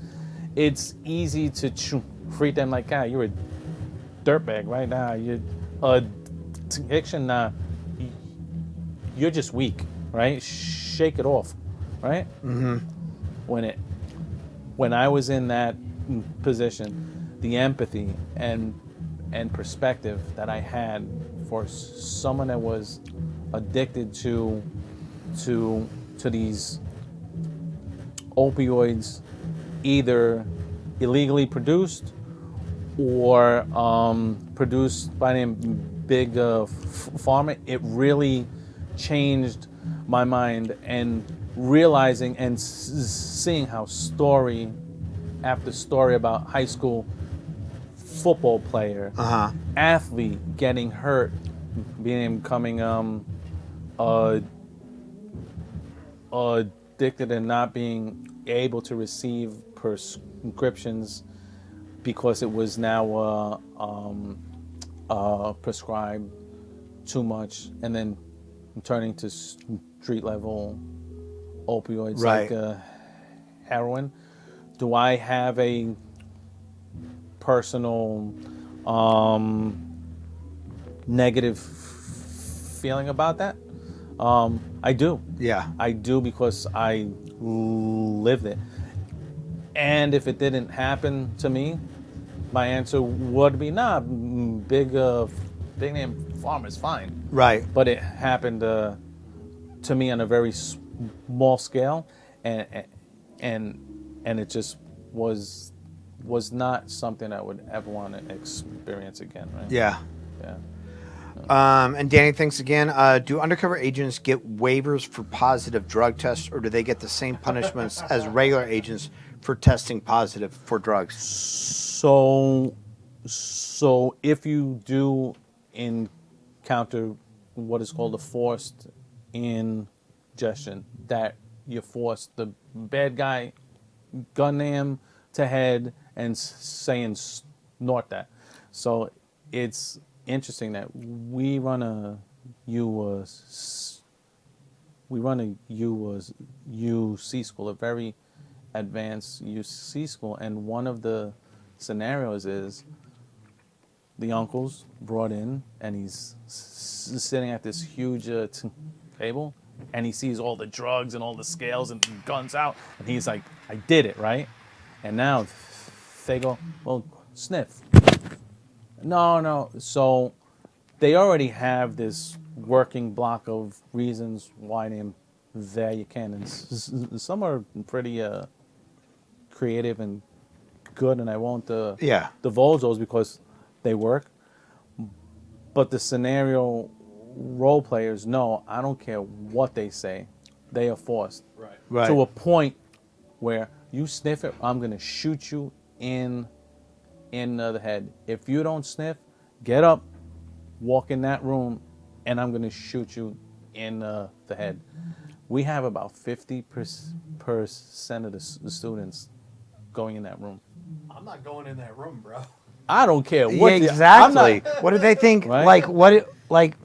it's easy to treat them like, you're a dirtbag right now. You're addiction, you're just weak, right? Shake it off, right? Mm-hmm. When I was in that position, the empathy and perspective that I had for someone that was addicted to these opioids, either illegally produced or produced by them big pharma, it really changed my mind. And realizing and seeing how story after story about high school football player, athlete getting hurt, becoming addicted and not being able to receive prescriptions because it was now prescribed too much, and then turning to street level opioids, right, like heroin. Do I have a personal negative feeling about that? I do. Yeah. I do, because I lived it. And if it didn't happen to me, my answer would be, big name farmer's fine. Right. But it happened to me on a very small scale, and it just was not something I would ever want to experience again. Right? Yeah. Yeah. And Danny, thanks again. Do undercover agents get waivers for positive drug tests, or do they get the same punishments as regular agents for testing positive for drugs? So if you do encounter what is called a forced ingestion, that you're forced, the bad guy gun him to head and saying snort that. So it's interesting that we run a UC school, a very advanced UC school, and one of the scenarios is the uncle's brought in and he's sitting at this huge table, and he sees all the drugs and all the scales and guns out, and he's like, I did it, right? And now they go, well, sniff. No. So they already have this working block of reasons why there you can. And some are pretty creative and good, and I won't divulge those because they work. But the scenario role players, no, I don't care what they say. They are forced. Right. To a point where you sniff it, I'm going to shoot you in the head. If you don't sniff, get up, walk in that room, and I'm going to shoot you in the head. We have about 50% of the students going in that room. I'm not going in that room, bro. I don't care Yeah, what exactly. What do they think? Right? Like what? Like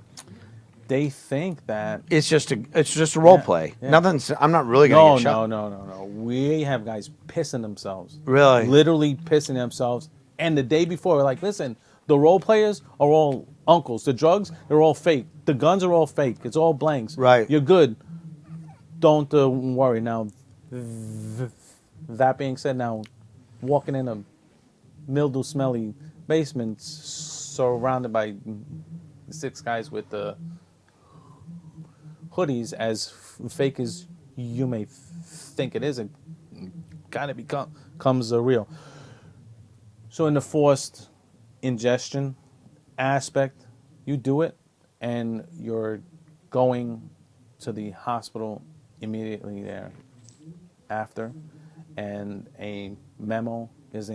they think that it's just a role play. yeah. Nothing's. I'm not really gonna get shot. No. We have guys pissing themselves. Really? Literally pissing themselves. And the day before, we're like, listen, the role players are all uncles. The drugs, they're all fake. The guns are all fake. It's all blanks. Right. You're good. Don't worry. Now, that being said, now, walking in a mildew smelly basement surrounded by 6 guys with hoodies, as fake as you may think it is, it kind of becomes real. So in the forced ingestion aspect, you do it and you're going to the hospital immediately there after, and a memo is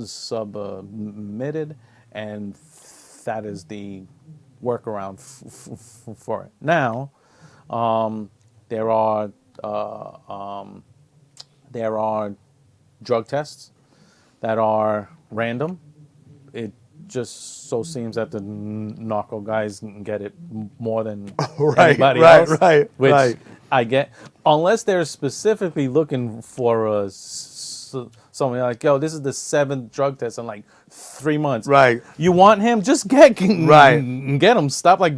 submitted, and that is the workaround for it. Now, there are drug tests that are random. It just so seems that the narco guys get it more than anybody else. Which I get, unless they're specifically looking for something like, yo, this is the 7th drug test in like 3 months. Right. You want him? Just get him. Stop like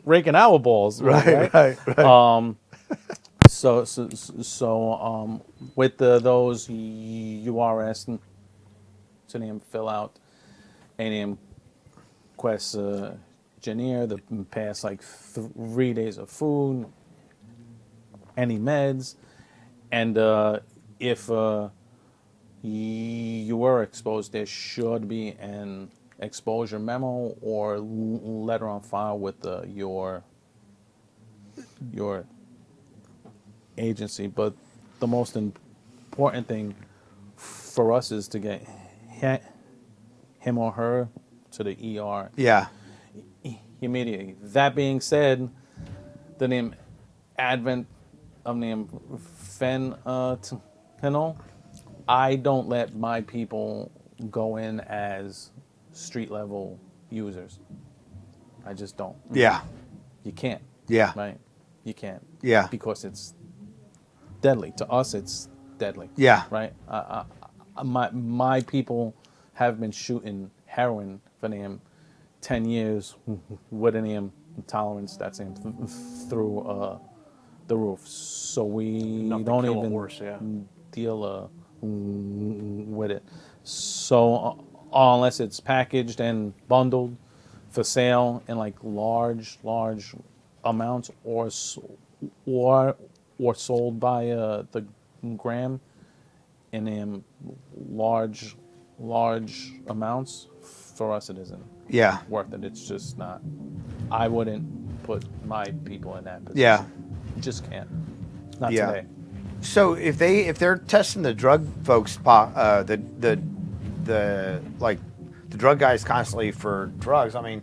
raking our balls. Right. So with those, you are asked to name, fill out a name questionnaire, the past like 3 days of food, any meds, and if you were exposed, there should be an exposure memo or letter on file with your agency. But the most important thing for us is to get him or her to the ER. Yeah. Immediately. That being said, the name advent of name fentanyl, I don't let my people go in as street level users. I just don't. Yeah. You can't. Yeah. Right? You can't. Yeah. Because it's deadly. To us, it's deadly. Yeah. Right? My people have been shooting heroin for them 10 years with an tolerance that's through the roof. So we Enough to don't kill a even horse, yeah. deal with it. So unless it's packaged and bundled for sale in like large amounts, or sold by the gram in large amounts, for us it isn't worth it. It's just not. I wouldn't put my people in that position. Yeah. Just can't. Not today. So if they're testing the drug folks, the drug guys constantly for drugs, I mean,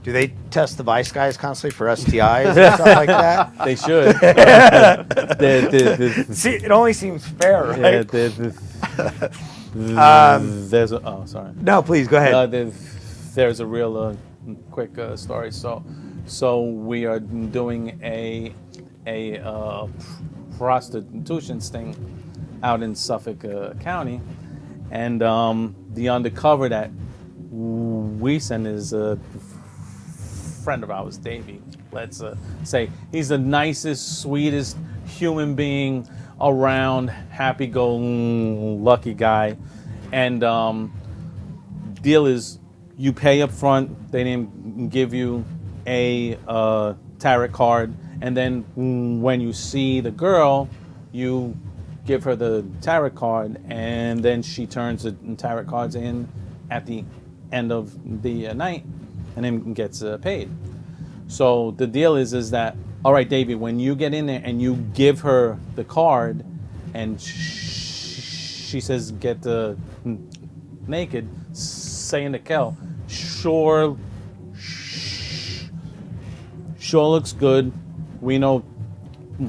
do they test the vice guys constantly for STIs and stuff like that? They should. See, it only seems fair, right? There's a, oh, sorry. No, please go ahead. There's a real quick story. So we are doing a prostitution sting out in Suffolk County, and the undercover that we send is a friend of ours, Davey. Let's say he's the nicest, sweetest human being around, happy-go-lucky guy, and deal is you pay up front, they then give you a tarot card, and then when you see the girl, you give her the tarot card, and then she turns the tarot cards in at the end of the night, and then gets paid. So the deal is that, all right, Davey, when you get in there and you give her the card, and she says get naked, say in the Kel, sure looks good. We know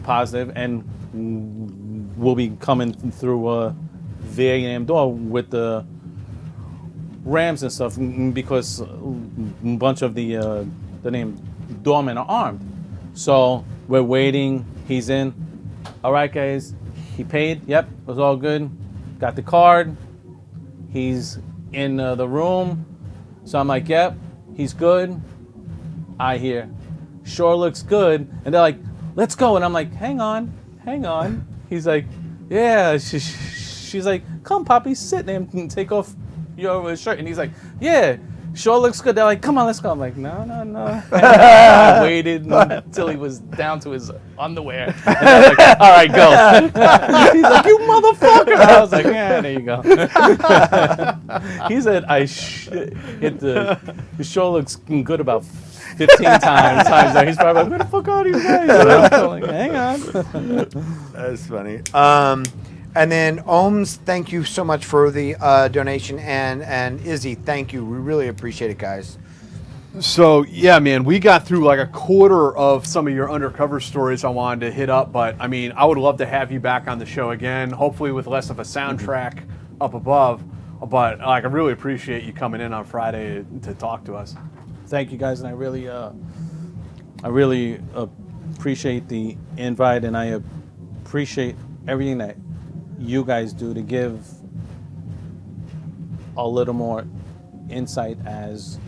positive, and we'll be coming through their damn door with the rams and stuff because a bunch of the name doormen are armed. So we're waiting. He's in. All right, guys. He paid. Yep, it was all good. Got the card. He's in the room. So I'm like, yep, he's good. I hear, sure looks good. And they're like, let's go. And I'm like, hang on. He's like, yeah. She's like, come, Poppy, sit there and take off your shirt. And he's like, yeah, sure looks good. They're like, come on, let's go. I'm like, no. And I waited until he was down to his underwear. And I was like, all right, go. He's like, you motherfucker. I was like, yeah, there you go. He said, hit the sure looks good about 15 times. He's probably like, where the fuck are you guys? I'm like, hang on. That's funny. And then Ohms, thank you so much for the donation, and Izzy, thank you. We really appreciate it, guys. So yeah, man, we got through like a quarter of some of your undercover stories I wanted to hit up, but I mean, I would love to have you back on the show again, hopefully with less of a soundtrack up above. But like, I really appreciate you coming in on Friday to talk to us. Thank you, guys, and I really appreciate the invite, and I appreciate everything that you guys do to give a little more insight as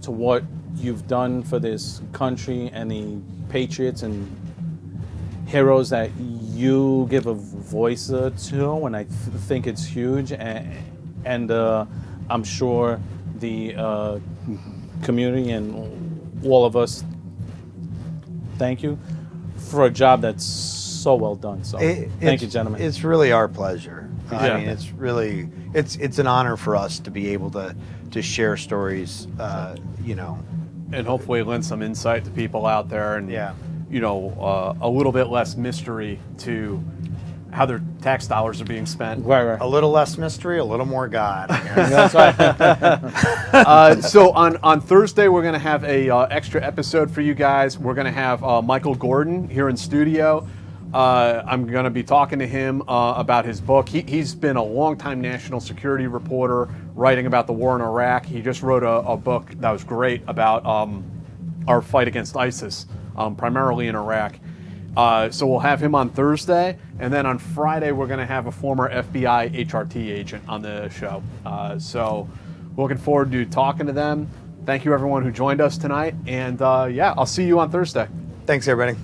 to what you've done for this country and the patriots and heroes that you give a voice to, and I think it's huge, and I'm sure the community and all of us thank you for a job that's so well done. So thank you, gentlemen. It's really our pleasure. Yeah. I mean, it's really it's an honor for us to be able to share stories, And hopefully lend some insight to people out there, and Yeah. A little bit less mystery to how their tax dollars are being spent. Right. a little less mystery, a little more God. That's right. So on Thursday, we're going to have a extra episode for you guys. We're going to have Michael Gordon here in studio. I'm going to be talking to him about his book. He's been a longtime national security reporter writing about the war in Iraq. He just wrote a book that was great about our fight against ISIS, primarily in Iraq. So we'll have him on Thursday, and then on Friday we're going to have a former FBI HRT agent on the show. So looking forward to talking to them. Thank you everyone who joined us tonight, and I'll see you on Thursday. Thanks, everybody.